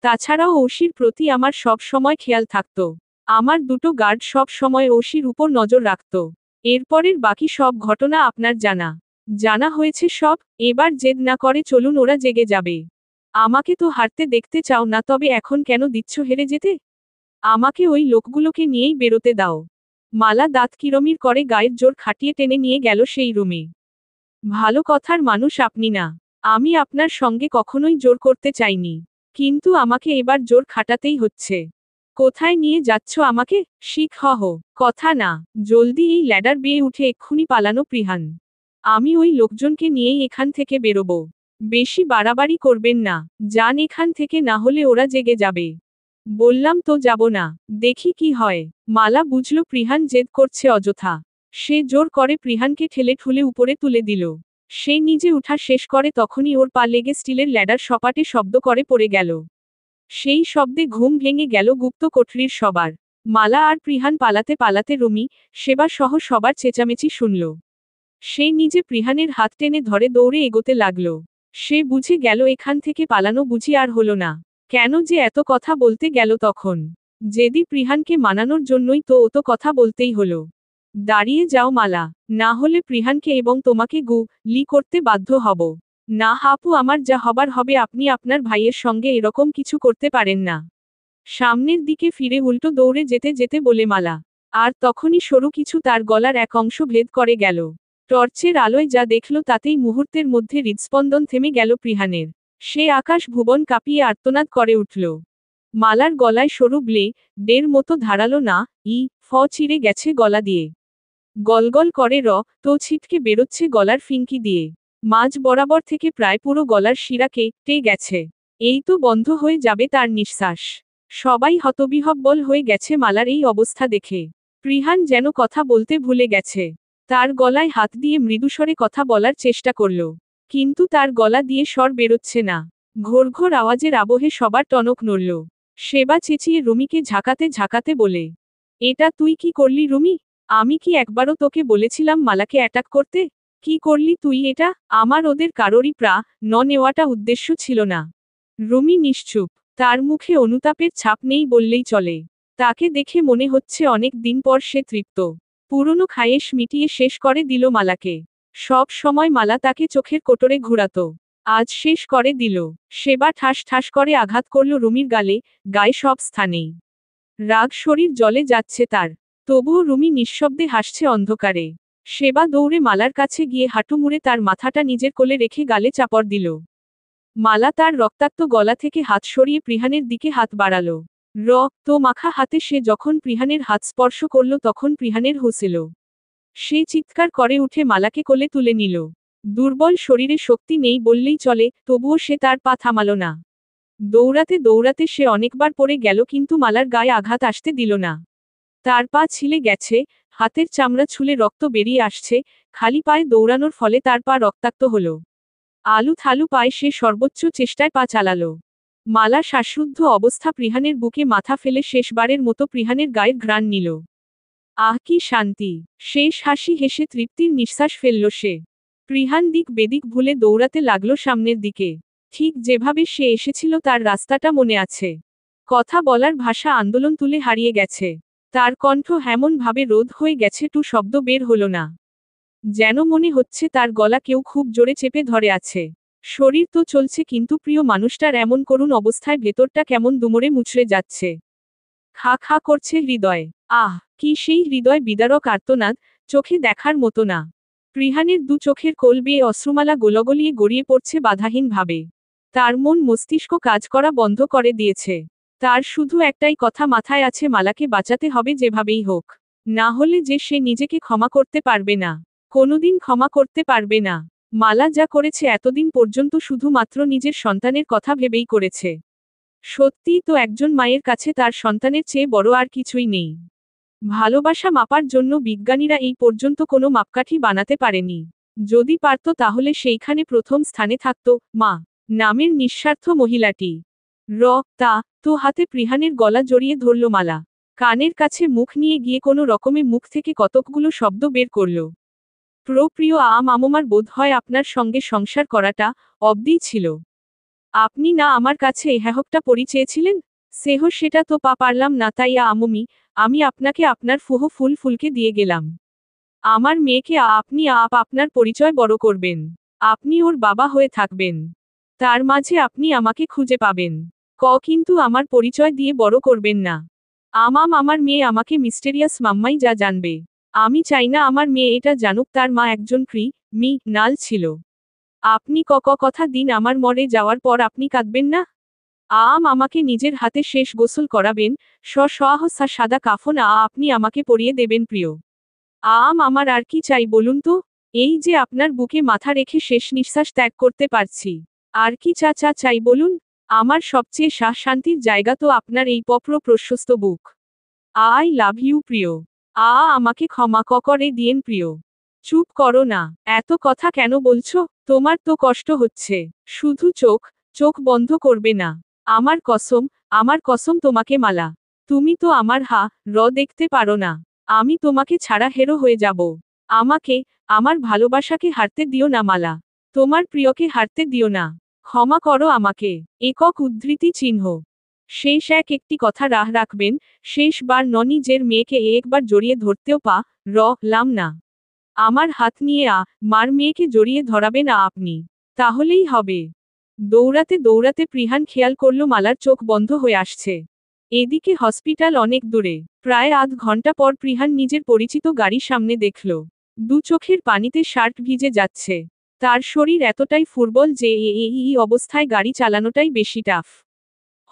তাছাড়াও ঔষির প্রতি আমার সব সময় খেয়াল থাকত। আমার দুটো গার্ড সব সময় ঔষির উপর নজর রাখত। এরপরের বাকি সব ঘটনা আপনার জানা হয়েছে সব। এবার জেদ না করে চলুন ওরা জেগে যাবে। আমাকে তো হারতে দেখতে চাও না তবে এখন কেন দিচ্ছ হেরে যেতে? আমাকে ওই লোকগুলোকে নিয়েই বেরোতে দাও। মালা দাঁত কিরমির করে গায়ের জোর খাটিয়ে টেনে নিয়ে গেল সেই রুমে। ভালো কথার মানুষ আপনি না। আমি আপনার সঙ্গে কখনোই জোর করতে চাইনি। কিন্তু আমাকে এবার জোর খাটাতেই হচ্ছে। কোথায় নিয়ে যাচ্ছ আমাকে? কথা না। জলদি এই ল্যাডার বেয়ে উঠে এক্ষুনি পালানো প্রিহান। আমি ওই লোকজনকে নিয়েই এখান থেকে বেরোবো। বেশি বাড়াবাড়ি করবেন না। যান এখান থেকে না হলে ওরা জেগে যাবে। বললাম তো যাব না। দেখি কি হয়। মালা বুঝল প্রিহান জেদ করছে অযথা। সে জোর করে প্রিহানকে ঠেলে ঠুলে উপরে তুলে দিল। সে নিজে উঠা শেষ করে তখনই ওর পা লেগে স্টিলের ল্যাডার সপাটে শব্দ করে পড়ে গেল। সেই শব্দে ঘুম ভেঙে গেল গুপ্ত কোঠরির সবার। মালা আর প্রিহান পালাতে পালাতে রুমি, সেবা সহ সবার চেঁচামেচি শুনল। সে নিজে প্রিহানের হাত টেনে ধরে দৌড়ে এগোতে লাগল। সে বুঝে গেল এখান থেকে পালানো বুঝি আর হলো না। কেন যে এত কথা বলতে গেল তখন? জেদি প্রিহানকে মানানোর জন্যই তো ও তো কথা বলতেই হলো। দাঁড়িয়ে যাও মালা, না হলে প্রিহানকে এবং তোমাকে লি করতে বাধ্য হব। না আপু আমার যা হবার হবে আপনি আপনার ভাইয়ের সঙ্গে এরকম কিছু করতে পারেন না। সামনের দিকে ফিরে উল্টো দৌড়ে যেতে যেতে বলে মালা। আর তখনই সরু কিছু তার গলার এক অংশ ভেদ করে গেল। টর্চের আলোয় যা দেখল তাতেই মুহূর্তের মধ্যে হৃদস্পন্দন থেমে গেল প্রিহানের। সে আকাশ ভুবন কাঁপিয়ে আর্তনাদ করে উঠল। মালার গলায় সরু দের মতো ধারালো না চিরে গেছে গলা দিয়ে। গলগল করে তো ছিটকে বেরোচ্ছে গলার ফিঙ্কি দিয়ে। মাঝ বরাবর থেকে প্রায় পুরো গলার শিরা কেটে গেছে। এই তো বন্ধ হয়ে যাবে তার নিঃশ্বাস। সবাই হতবিহ্বল হয়ে গেছে মালার এই অবস্থা দেখে। প্রিহান যেন কথা বলতে ভুলে গেছে। তার গলায় হাত দিয়ে মৃদুস্বরে কথা বলার চেষ্টা করল। কিন্তু তার গলা দিয়ে স্বর বেরোচ্ছে না। ঘোর ঘোর আওয়াজের আবহে সবার টনক নড়ল। সেবা চেঁচিয়ে রুমিকে ঝাঁকাতে ঝাঁকাতে বলে, এটা তুই কি করলি রুমি? আমি কি একবারও তোকে বলেছিলাম মালাকে অ্যাটাক করতে? কি করলি তুই এটা? আমার ওদের কারোরই নেওয়াটা উদ্দেশ্য ছিল না। রুমি নিশ্চুপ। তার মুখে অনুতাপের ছাপ নেই বললেই চলে। তাকে দেখে মনে হচ্ছে অনেক দিন পর সে তৃপ্ত। পুরনো খায়েশ মিটিয়ে শেষ করে দিল মালাকে। সব সময় মালা তাকে চোখের কোটরে ঘুরাতো। আজ শেষ করে দিল। সেবা ঠাস ঠাস করে আঘাত করল রুমির গালে, গায়ে সব স্থানেই। রাগ শরীর জ্বলে যাচ্ছে তার। তবুও রুমি নিঃশব্দে হাসছে অন্ধকারে। সেবা দৌড়ে মালার কাছে গিয়ে হাঁটু মুড়ে তার মাথাটা নিজের কোলে রেখে গালে চাপড় দিল। মালা তার রক্তাক্ত গলা থেকে হাত সরিয়ে প্রিহানের দিকে হাত বাড়াল। রক্ত মাখা হাতে সে যখন প্রিহানের হাত স্পর্শ করল তখন প্রিহানের হুঁশ এলো। সে চিৎকার করে উঠে মালাকে কোলে তুলে নিল। দুর্বল শরীরে শক্তি নেই বললেই চলে, তবুও সে তার পা থামাল না। দৌড়াতে দৌড়াতে সে অনেকবার পড়ে গেল কিন্তু মালার গায়ে আঘাত আসতে দিল না। তার পা ছিলে গেছে, হাতের চামড়া ছুলে রক্ত বেরিয়ে আসছে, খালি পায়ে দৌড়ানোর ফলে তার পা রক্তাক্ত হল। আলু থালু পায়ে সে সর্বোচ্চ চেষ্টায় পা চালালো। মালা শ্বাসরুদ্ধ অবস্থা প্রিহানের বুকে মাথা ফেলে শেষবারের মতো প্রিহানের গায়ের ঘ্রাণ নিল। আহ কি শান্তি! শেষ হাসি হেসে তৃপ্তির নিঃশ্বাস ফেলল সে। প্রিহান দিক বেদিক ভুলে দৌড়াতে লাগলো সামনের দিকে। ঠিক যেভাবে সে এসেছিল তার রাস্তাটা মনে আছে। কথা বলার ভাষা আন্দোলন তুলে হারিয়ে গেছে। তার কণ্ঠ এমন ভাবে রোধ হয়ে গেছে টু শব্দ বের হলো না। যেন মনে হচ্ছে তার গলা কেউ খুব জোরে চেপে ধরে আছে। শরীর তো চলছে কিন্তু প্রিয় মানুষটার এমন করুণ অবস্থায় ভেতরটা কেমন দুমড়ে মুচড়ে যাচ্ছে। খা খা করছে হৃদয়। আহ কি সেই হৃদয় বিদারক আর্তনাদ, চোখে দেখার মতো না। প্রিহানের দু চোখের কোল বেয়ে অশ্রুমালা গোলগলিয়ে গড়িয়ে পড়ছে বাধাহীনভাবে। তার মন মস্তিষ্ক কাজ করা বন্ধ করে দিয়েছে। তার শুধু একটাই কথা মাথায় আছে, মালাকে বাঁচাতে হবে যেভাবেই হোক। না হলে যে সে নিজেকে ক্ষমা করতে পারবে না। কোনোদিন ক্ষমা করতে পারবে না। মালা যা করেছে এতদিন পর্যন্ত শুধুমাত্র নিজের সন্তানের কথা ভেবেই করেছে। সত্যিই তো একজন মায়ের কাছে তার সন্তানের চেয়ে বড় আর কিছুই নেই। ভালোবাসা মাপার জন্য বিজ্ঞানীরা এই পর্যন্ত কোনো মাপকাঠি বানাতে পারেনি। যদি পারত তাহলে সেইখানে প্রথম স্থানে থাকত মা নামের নিঃস্বার্থ মহিলাটি। তা তো হাতে প্রিহানের গলা জড়িয়ে ধরল মালা। কানের কাছে মুখ নিয়ে গিয়ে কোনো রকমে মুখ থেকে কতকগুলো শব্দ বের করল। প্রিয় আমার বোধ হয় আপনার সঙ্গে সংসার করাটা অবধিই ছিল। আপনি না আমার কাছে হ্যাহকটা পরি চেয়েছিলেন? সেহ সেটা তো পারলাম না, তাই আমি আপনাকে আপনার ফুলকে দিয়ে গেলাম। আমার মেয়েকে আপনি আপনার পরিচয় বড় করবেন। আপনি ওর বাবা হয়ে থাকবেন। তার মাঝে আপনি আমাকে খুঁজে পাবেন। কিন্তু আমার পরিচয় দিয়ে বড় করবেন না। আমার মেয়ে আমাকে মিস্টেরিয়াস মাম্মাই যা জানবে। আমি চাই না আমার মেয়ে এটা জানুক তার মা একজন নাল ছিল। আপনি কথা দিন আমার মরে যাওয়ার পর আপনি কাঁদবেন না? আমাকে নিজের হাতে শেষ গোসল করাবেন, সাদা কাফন আপনি আমাকে পরিয়ে দেবেন প্রিয়। আমার আর কি চাই বলুন তো? এই যে আপনার বুকে মাথা রেখে শেষ নিঃশ্বাস ত্যাগ করতে পারছি। আর কি চাই বলুন? আমার সবচেয়ে শান্তির জায়গা তো আপনার এই প্রশস্ত বুক। আই লাভ ইউ প্রিয়। আমাকে ক্ষমা করে দিয়েন প্রিয়। চুপ করো না, এত কথা কেন বলছো? তোমার তো কষ্ট হচ্ছে। শুধু চোখ বন্ধ করবে না। আমার কসম তোমাকে মালা। তুমি তো আমার দেখতে পারো না। আমি তোমাকে ছাড়া হেরো হয়ে যাব। আমার ভালোবাসাকে হারতে দিও না মালা। তোমার প্রিয়কে হারতে দিও না। ক্ষমা করো আমাকে। একক উদ্ধৃতি চিহ্ন। শেষ একটি কথা রাখবেন, শেষবার নিজের মেয়েকে একবার জড়িয়ে ধরতেও লাম না। আমার হাত নিয়ে মার মেয়েকে জড়িয়ে ধরাবেন আপনি। তাহলেই হবে। দৌড়াতে দৌড়াতে প্রিহান খেয়াল করল মালার চোখ বন্ধ হয়ে আসছে। এদিকে হসপিটাল অনেক দূরে। প্রায় আধ ঘন্টা পর প্রিহান নিজের পরিচিত গাড়ির সামনে দেখল। দু চোখের পানিতে শার্ট ভিজে যাচ্ছে। তার শরীর এতটাই ফুরবল যে এই অবস্থায় গাড়ি চালানোটাই বেশি টাফ।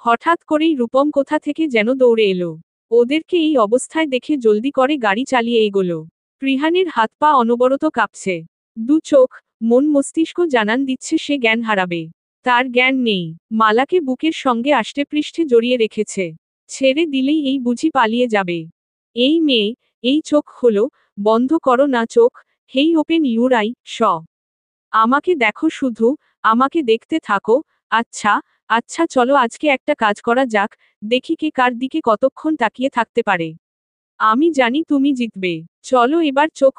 হঠাৎ করেই রূপম কোথা থেকে যেন দৌড়ে এলো। ওদেরকে এই অবস্থায় দেখে জলদি করে গাড়ি চালিয়ে এগোলো। প্রিহানের হাত পা অনবরত কাঁপছে। দু চোখ, মন মস্তিষ্ক জানান দিচ্ছে সে জ্ঞান হারাবে। তার জ্ঞান নেই। মালাকে বুকের সঙ্গে আষ্টেপৃষ্ঠে জড়িয়ে রেখেছে। ছেড়ে দিলেই এই বুঝি পালিয়ে যাবে। এই মেয়ে, এই চোখ হলো, বন্ধ করো না চোখ, হেই ওপেন ইউর আই, আমাকে দেখো শুধু, আমাকে দেখতে থাকো। আচ্ছা চলো আজকে একটা কাজ করা যাক, দেখি কে কার দিকে কতক্ষণ তাকিয়ে থাকতে পারে। আমি জানি তুমি জিতবে। চলো এবার চোখ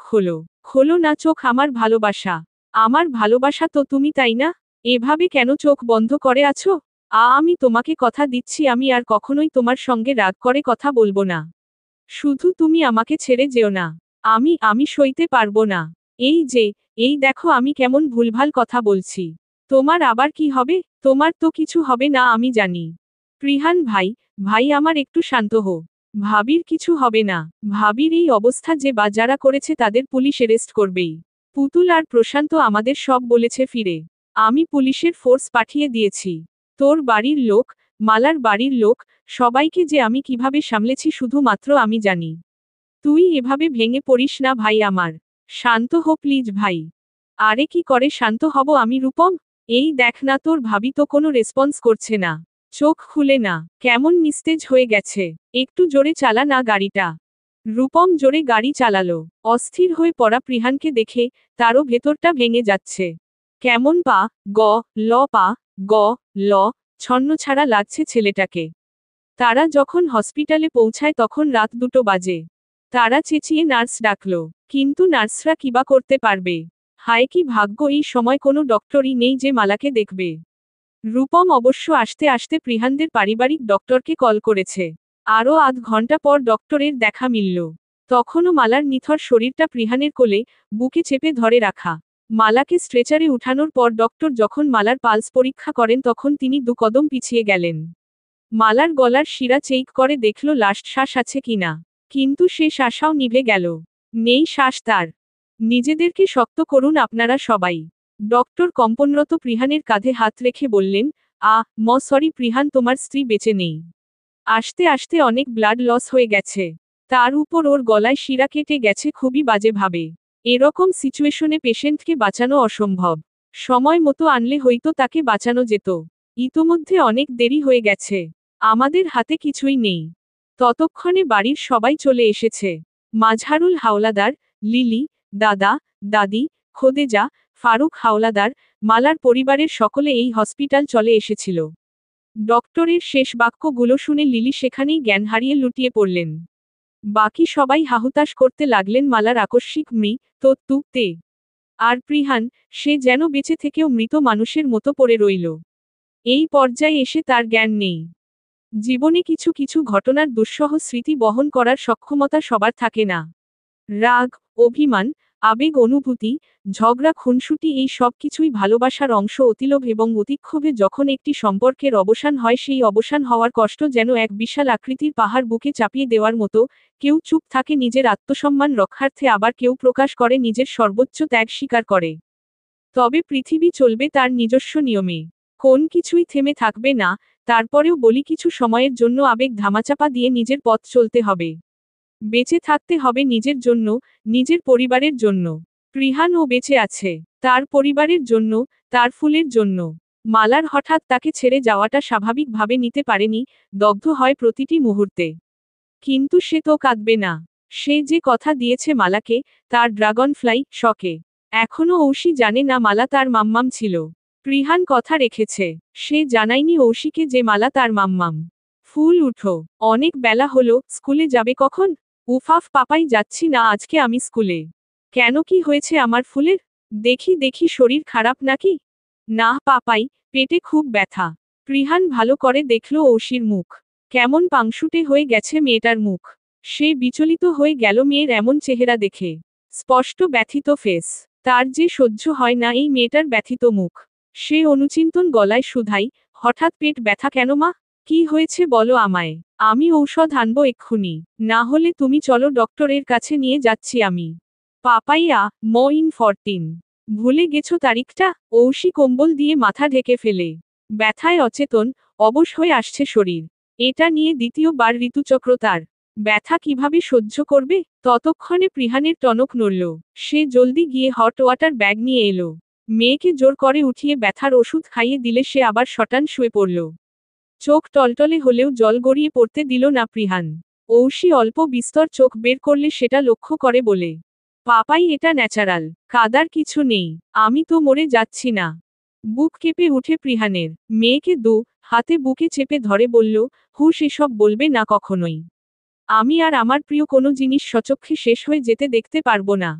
খোলো না চোখ আমার ভালোবাসা তো তুমি তাই না? এভাবে কেন চোখ বন্ধ করে আছো? আমি তোমাকে কথা দিচ্ছি আমি আর কখনোই তোমার সঙ্গে রাগ করে কথা বলবো না। শুধু তুমি আমাকে ছেড়ে যেও না। আমি সইতে পারবো না। এই দেখো আমি কেমন ভুলভাল কথা বলছি। তোমার আবার কি হবে? তোমার তো কিছু হবে না আমি জানি। প্রিহান ভাই আমার একটু শান্ত হো। ভাবির কিছু হবে না। ভাবির এই অবস্থা যে বা যারা করেছে তাদের পুলিশ অ্যারেস্ট করবেই। পুতুল আর প্রশান্ত আমাদের সব বলেছে ফিরে। আমি পুলিশের ফোর্স পাঠিয়ে দিয়েছি। তোর বাড়ির লোক, মালার বাড়ির লোক, সবাইকে যে আমি কিভাবে সামলেছি শুধুমাত্র আমি জানি। তুই এভাবে ভেঙে পড়িস না ভাই আমার। শান্ত হো প্লিজ ভাই। আরে কি করে শান্ত হব আমি রূপম? এই দেখ না তোর ভাবি তো কোনো রেসপন্স করছে না। চোখ খুলে না, কেমন নিস্তেজ হয়ে গেছে। একটু জোরে চালা না গাড়িটা। রূপম জোরে গাড়ি চালালো। অস্থির হয়ে পড়া প্রিহানকে দেখে তারও ভেতরটা ভেঙে যাচ্ছে। কেমন পা, গ, ল পা, গ, ল, ছন্নছাড়া লাগছে ছেলেটাকে। তারা যখন হসপিটালে পৌঁছায় তখন রাত 2টো বাজে। তারা চেঁচিয়ে নার্স ডাকল, কিন্তু নার্সরা কিবা করতে পারবে। হায় কি ভাগ্য, এই সময় কোনো ডক্টরই নেই যে মালাকে দেখবে। রূপম অবশ্য আসতে আসতে প্রিহানদের পারিবারিক ডক্টরকে কল করেছে। আরও আধ ঘন্টা পর ডক্টরের দেখা মিলল। তখনও মালার নিথর শরীরটা প্রিহানের কোলে, বুকে চেপে ধরে রাখা। মালাকে স্ট্রেচারে উঠানোর পর ডক্টর যখন মালার পালস পরীক্ষা করেন তখন তিনি 2 কদম পিছিয়ে গেলেন। মালার গলার শিরা চেক করে দেখল লাস্ট শ্বাস আছে কিনা। কিন্তু সে শ্বাসাও নিভে গেল। নেই শ্বাস তার। নিজেদেরকে শক্ত করুন আপনারা সবাই। ডক্টর কম্পনরত প্রিহানের কাঁধে হাত রেখে বললেন, সরি প্রিহান, তোমার স্ত্রী বেঁচে নেই। আসতে আসতে অনেক ব্লাড লস হয়ে গেছে। তার উপর ওর গলায় শিরা কেটে গেছে খুবই বাজেভাবে। এরকম সিচুয়েশনে পেশেন্টকে বাঁচানো অসম্ভব। সময় মতো আনলে হয়তো তাকে বাঁচানো যেত। ইতোমধ্যে অনেক দেরি হয়ে গেছে। আমাদের হাতে কিছুই নেই। ততক্ষণে বাড়ির সবাই চলে এসেছে। মাঝহারুল হাওলাদার, লিলি, দাদা, দাদি, খোদেজা, ফারুক হাওলাদার, মালার পরিবারের সকলে এই হসপিটাল চলে এসেছিল। ডক্টরের শেষ বাক্যগুলো শুনে লিলি সেখানেই জ্ঞান হারিয়ে লুটিয়ে পড়লেন। বাকি সবাই হাহুতাশ করতে লাগলেন মালার আকস্মিক মৃত্যুতে। আর প্রিহান, সে যেন বেঁচে থেকেও মৃত মানুষের মতো পড়ে রইল। এই পর্যায়ে এসে তার জ্ঞান নেই। জীবনে কিছু কিছু ঘটনার দুঃসহ স্মৃতি বহন করার সক্ষমতা সবার থাকে না। রাগ, অভিমান, আবেগ, অনুভূতি, ঝগড়া, খুনসুটি, এই সব কিছুই ভালোবাসার অংশ। অতিলোভ এবং অতিক্ষোভে যখন একটি সম্পর্কের অবসান হয় সেই অবসান হওয়ার কষ্ট যেন এক বিশাল আকৃতির পাহাড় বুকে চাপিয়ে দেওয়ার মতো। কেউ চুপ থাকে নিজের আত্মসম্মান রক্ষার্থে, আবার কেউ প্রকাশ করে নিজের সর্বোচ্চ ত্যাগ স্বীকার করে। তবে পৃথিবী চলবে তার নিজস্ব নিয়মে। কোন কিছুই থেমে থাকবে না। তারপরেও বলি, কিছু সময়ের জন্য আবেগ ধামাচাপা দিয়ে নিজের পথ চলতে হবে। বেঁচে থাকতে হবে নিজের জন্য, নিজের পরিবারের জন্য। প্রিহানও বেঁচে আছে তার পরিবারের জন্য, তার ফুলের জন্য। মালার হঠাৎ তাকে ছেড়ে যাওয়াটা স্বাভাবিকভাবে নিতে পারেনি, দগ্ধ হয় প্রতিটি মুহূর্তে। কিন্তু সে তো কাঁদবে না। সে যে কথা দিয়েছে মালাকে, তার ড্রাগনফ্লাই শকে। এখনো ঔষি জানে না মালা তার মাম্মাম ছিল। প্রিহান কথা রেখেছে। সে জানায়নি ঔষিকে যে মালা তার মাম্মাম। ফুল উঠো, অনেক বেলা হলো, স্কুলে যাবে কখন? উফাফ পাপাই, যাচ্ছি না আজকে আমি স্কুলে। কেন, কি হয়েছে আমার ফুলের? দেখি দেখি শরীর খারাপ নাকি? না পাপাই, পেটে খুব ব্যথা। প্রিহান ভালো করে দেখল ঔষির মুখ। কেমন পাংশুটে হয়ে গেছে মেয়েটার মুখ। সে বিচলিত হয়ে গেল মেয়ের এমন চেহারা দেখে। স্পষ্ট ব্যথিত ফেস। তার যে সহ্য হয় না এই মেয়েটার ব্যথিত মুখ। সে অনুচিন্তন গলায় শুধাই, হঠাৎ পেট ব্যথা কেন মা? কি হয়েছে বলো আমায়। আমি ঔষধ আনবো এক্ষুনি। না হলে তুমি চলো, ডক্টরের কাছে নিয়ে যাচ্ছি আমি। Papaya, in 14। ভুলে গেছো তারিখটা? ঔষি কম্বল দিয়ে মাথা ঢেকে ফেলে। ব্যথায় অচেতন, অবশ হয়ে আসছে শরীর। এটা নিয়ে দ্বিতীয়বার ঋতুচক্র তার। ব্যথা কিভাবে সহ্য করবে? ততক্ষণে প্রিহানের টনক নড়ল। সে জলদি গিয়ে হট ওয়াটার ব্যাগ নিয়ে এলো। মেয়েকে জোর করে উঠিয়ে ব্যথার ওষুধ খাইয়ে দিলে সে আবার শটান শুয়ে পড়ল। চোখ টলটলে হলেও জল গড়িয়ে পড়তে দিল না প্রিহান। ঔষি অল্প বিস্তর চোখ বের করলে সেটা লক্ষ্য করে বলে, পাপাই এটা ন্যাচারাল, কাদার কিছু নেই। আমি তো মরে যাচ্ছি না। বুক কেঁপে উঠে প্রিহানের। মেয়েকে হাতে বুকে চেপে ধরে বলল, হুশ, এসব বলবে না কখনোই। আমি আর আমার প্রিয় কোনো জিনিস সচক্ষে শেষ হয়ে যেতে দেখতে পারবো না।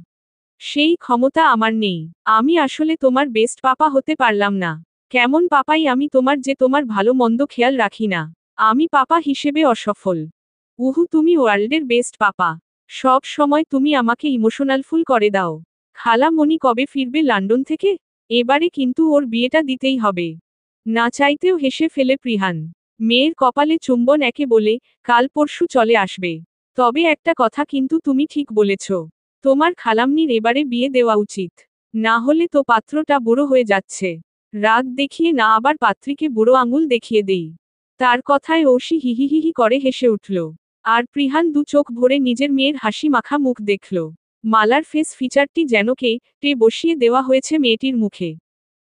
সেই ক্ষমতা আমার নেই। আমি আসলে তোমার বেস্ট পাপা হতে পারলাম না। কেমন পাপাই আমি তোমার, যে তোমার ভালো মন্দ খেয়াল রাখি না। আমি পাপা হিসেবে অসফল। উহু, তুমি ওয়ার্ল্ডের বেস্ট পাপা। সব সময় তুমি আমাকে ইমোশনাল ফুল করে দাও। খালা মনি কবে ফিরবে লন্ডন থেকে? এবারে কিন্তু ওর বিয়েটা দিতেই হবে। না চাইতেও হেসে ফেলে প্রিহান। মেয়ের কপালে চুম্বন একে বলে, কাল পরশু চলে আসবে। তবে একটা কথা কিন্তু তুমি ঠিক বলেছ। তোমার খালাম্নির এবারে বিয়ে দেওয়া উচিত। না হলে তো পাত্রটা বুড়ো হয়ে যাচ্ছে। রাগ দেখিয়ে না আবার পাত্রীকে বুড়ো আঙুল দেখিয়ে দেই। তার কথায় ঐশী হিহিহিহি করে হেসে উঠল। আর পৃহান দু চোখ ভরে নিজের মেয়ের হাসি মাখা মুখ দেখল। মালার ফেস ফিচারটি যেন কে বসিয়ে দেওয়া হয়েছে মেয়েটির মুখে।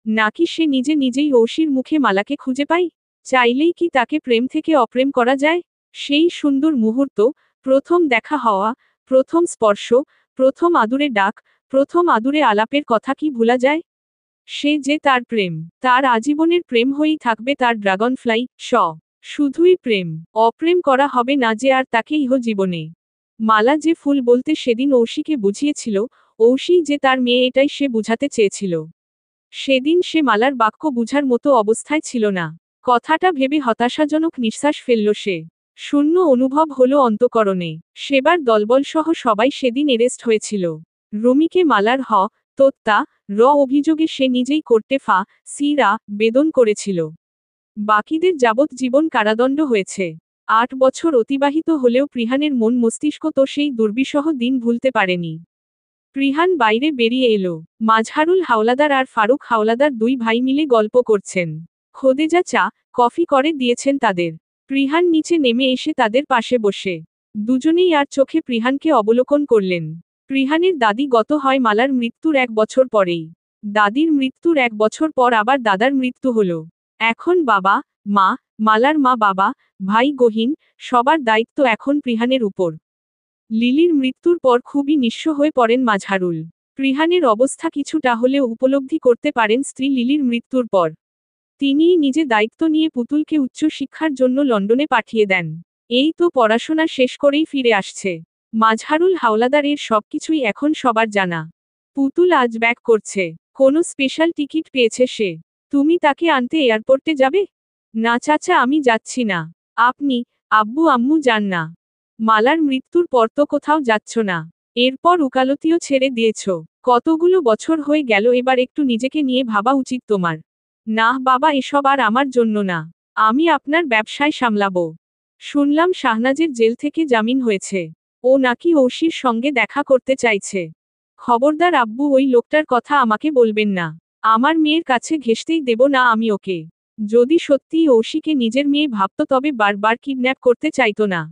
নাকি সে নিজে নিজেই ঐশীর মুখে মালাকে খুঁজে পায়? চাইলেই কি তাকে প্রেম থেকে অপ্রেম করা যায়? সেই সুন্দর মুহূর্ত, প্রথম দেখা হওয়া, প্রথম স্পর্শ, প্রথম আদুরে ডাক, প্রথম আদুরে আলাপের কথা কি ভোলা যায়? সে যে তার প্রেম, তার আজীবনের প্রেম হয়েই থাকবে তার ড্রাগনফ্লাই, শুধুই প্রেম, অপ্রেম করা হবে না যে আর তাকে ইহজীবনে। মালা যে ফুল বলতে সেদিন ঐশীকে বুঝিয়েছিল, ঐশী যে তার মেয়ে এটাই সে বুঝাতে চেয়েছিল। সেদিন সে মালার বাক্য বুঝার মতো অবস্থায় ছিল না। কথাটা ভেবে হতাশাজনক নিঃশ্বাস ফেলল সে। শূন্য অনুভব হলো অন্তকরণে। সেবার দলবলসহ সবাই সেদিন এরেস্ট হয়েছিল। রুমিকে মালার তোত্তা, অভিযোগে সে নিজেই করতে সিরা বেদন করেছিল। বাকিদের যাবজ্জীবন কারাদণ্ড হয়েছে। 8 বছর অতিবাহিত হলেও পৃহানের মন মস্তিষ্ক তো সেই দুর্বিষহ দিন ভুলতে পারেনি। পৃহান বাইরে বেরিয়ে এলো। মাজহারুল হাওলাদার আর ফারুক হাওলাদার দুই ভাই মিলে গল্প করছেন। খোদেজা চা, কফি করে দিয়েছেন তাদের। পৃহান নিচে নেমে এসে তাদের পাশে বসে দুজনেই আর চোখে পৃহানকে অবলোকন করলেন। পৃহানের দাদি গত হয় মালার মৃত্যুর 1 বছর পরেই। দাদির মৃত্যুর 1 বছর পর আবার দাদার মৃত্যু হলো। এখন বাবা, মা, মালার মা বাবা, ভাই গহীন, সবার দায়িত্ব এখন পৃহানের উপর। লিলির মৃত্যুর পর খুবই নিঃস্ব হয়ে পড়েন মাজহারুল। পৃহানের অবস্থা কিছুটা হলেও উপলব্ধি করতে পারেন স্ত্রী লিলির মৃত্যুর পর। তিনিই নিজে দায়িত্ব নিয়ে পুতুলকে উচ্চ শিক্ষার জন্য লন্ডনে পাঠিয়ে দেন। এই তো পড়াশোনা শেষ করেই ফিরে আসছে। মাজহারুল হাওলাদার এর সবকিছুই এখন সবার জানা। পুতুল আজ ব্যাক করছে। কোনো স্পেশাল টিকিট পেয়েছে সে। তুমি তাকে আনতে এয়ারপোর্টে যাবে? না চাচা, আমি যাচ্ছি না। আপনি, আব্বু আম্মু যান না? মালার মৃত্যুর পর তো কোথাও যাচ্ছ না। এরপর উকালতিও ছেড়ে দিয়েছ। কতগুলো বছর হয়ে গেল, এবার একটু নিজেকে নিয়ে ভাবা উচিত তোমার। না বাবা, এসব আর আমার জন্য না। আমি আপনার ব্যবসায় সামলাবো। শুনলাম শাহনাজের জেল থেকে জামিন হয়েছে। ও নাকি ঐশীর সঙ্গে দেখা করতে চাইছে। খবরদার আব্বু, ওই লোকটার কথা আমাকে বলবেন না। আমার মেয়ের কাছে ঘেঁষতেই দেব না আমি ওকে। যদি সত্যিই ঐশীকে নিজের মেয়ে ভাবত তবে বারবার কিডন্যাপ করতে চাইতো না।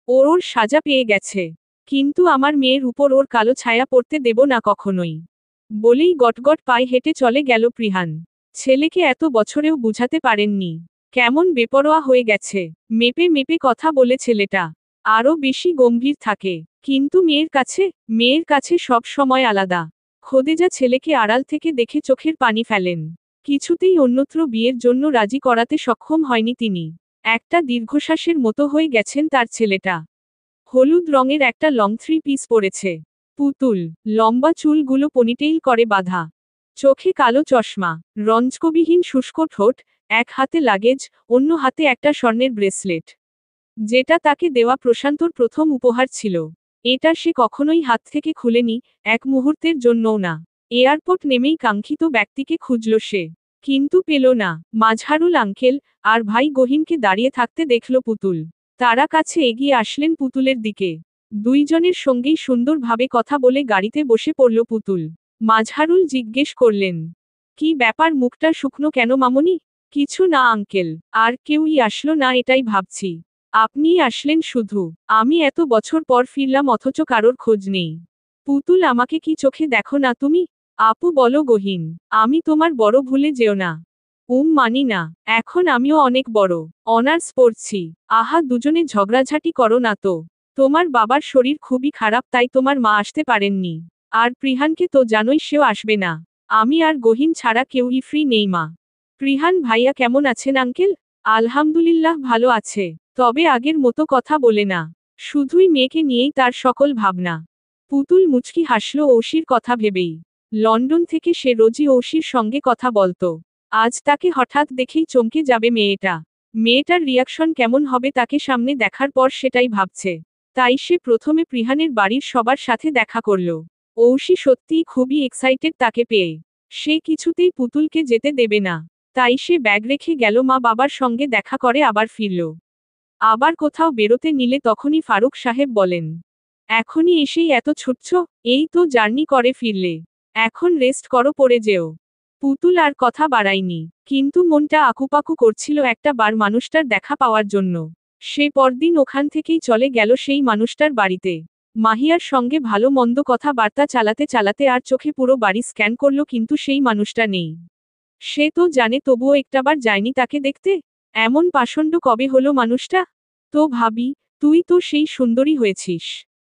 ওর সাজা পেয়ে গেছে। কিন্তু আমার মেয়ের উপর ওর কালো ছায়া পড়তে দেব না কখনোই। বলেই গটগট পায়ে হেঁটে চলে গেল পৃহান। ছেলেকে এত বছরেও বুঝাতে পারেননি। কেমন বেপরোয়া হয়ে গেছে। মেপে মেপে কথা বলে ছেলেটা। আরও বেশি গম্ভীর থাকে। কিন্তু মেয়ের কাছে সব সময় আলাদা। খোদেজা ছেলেকে আড়াল থেকে দেখে চোখের পানি ফেলেন। কিছুতেই অন্যত্র বিয়ের জন্য রাজি করাতে সক্ষম হয়নি তিনি। একটা দীর্ঘশ্বাসের মতো হয়ে গেছেন তার ছেলেটা। হলুদ রঙের একটা লং 3 পিস পরেছে। পুতুল, লম্বা চুলগুলো পনিটেইল করে বাঁধা। চোখে কালো চশমা, রঞ্জকবিহীন শুষ্ক ঠোঁট, এক হাতে লাগেজ, অন্য হাতে একটা স্বর্ণের ব্রেসলেট। যেটা তাকে দেওয়া প্রশান্তর প্রথম উপহার ছিল। এটা সে কখনোই হাত থেকে খুলেনি, এক মুহূর্তের জন্যও না। এয়ারপোর্ট নেমেই কাঙ্ক্ষিত ব্যক্তিকে খুঁজল সে। কিন্তু পেল না। মাজহারুল আঙ্কেল আর ভাই গহীনকে দাঁড়িয়ে থাকতে দেখল পুতুল। তারা কাছে এগিয়ে আসলেন পুতুলের দিকে। দুইজনের সঙ্গেই সুন্দরভাবে কথা বলে গাড়িতে বসে পড়ল পুতুল। মাজহারুল জিজ্ঞেস করলেন, কি ব্যাপার, মুখটা শুকনো কেন মামনি? কিছু না আঙ্কেল, আর কেউই আসলো না এটাই ভাবছি। আপনিই আসলেন শুধু। আমি এত বছর পর ফিরলাম অথচ কারোর খোঁজ নেই। পুতুল, আমাকে কি চোখে দেখো না তুমি? আপু বলো গহীন, আমি তোমার বড় ভুলে যেও না। মানি না। এখন আমিও অনেক বড়। অনার্স পড়ছি। আহা, দুজনে ঝগড়াঝাটি করো না তো। তোমার বাবার শরীর খুবই খারাপ, তাই তোমার মা আসতে পারেননি। আর পৃহানকে তো জানোই, সেও আসবে না। আমি আর গহীন ছাড়া কেউই ফ্রি নেই মা। পৃহান ভাইয়া কেমন আছেন আঙ্কেল? আলহামদুলিল্লাহ ভালো আছে। তবে আগের মতো কথা বলে না। শুধুই মেয়েকে নিয়েই তার সকল ভাবনা। পুতুল মুচকি হাসল ঐশীর কথা ভেবেই। লন্ডন থেকে সে রোজই ঐশীর সঙ্গে কথা বলতো। আজ তাকে হঠাৎ দেখেই চমকে যাবে মেয়েটা। মেয়েটার রিয়াকশন কেমন হবে তাকে সামনে দেখার পর সেটাই ভাবছে। তাই সে প্রথমে পৃহানের বাড়ির সবার সাথে দেখা করল। ঐশী সত্যিই খুবই এক্সাইটেড তাকে পেয়ে। সে কিছুতেই পুতুলকে যেতে দেবে না। তাই সে ব্যাগ রেখে গেল মা বাবার সঙ্গে দেখা করে আবার ফিরল। আবার কোথাও বেরোতে নিলে তখনই ফারুক সাহেব বলেন, এখনই এসেই এত ছুটছ, এই তো জার্নি করে ফিরলে, এখন রেস্ট করো, পড়ে যেও। পুতুল আর কথা বাড়ায়নি, কিন্তু মনটা আকুপাকু করছিল একটা বার মানুষটার দেখা পাওয়ার জন্য। সে পরদিন ওখান থেকেই চলে গেল সেই মানুষটার বাড়িতে। মাহিয়ার সঙ্গে ভালো মন্দ কথা বার্তা চালাতে চালাতে আর চোখে পুরো বাড়ি স্ক্যান করলো, কিন্তু সেই মানুষটা নেই। সে তো জানে, তবুও একটাবার যায়নি তাকে দেখতে। এমন পাষণ্ড কবে হলো মানুষটা? তো ভাবি, তুই তো সেই সুন্দরী হয়েছিস,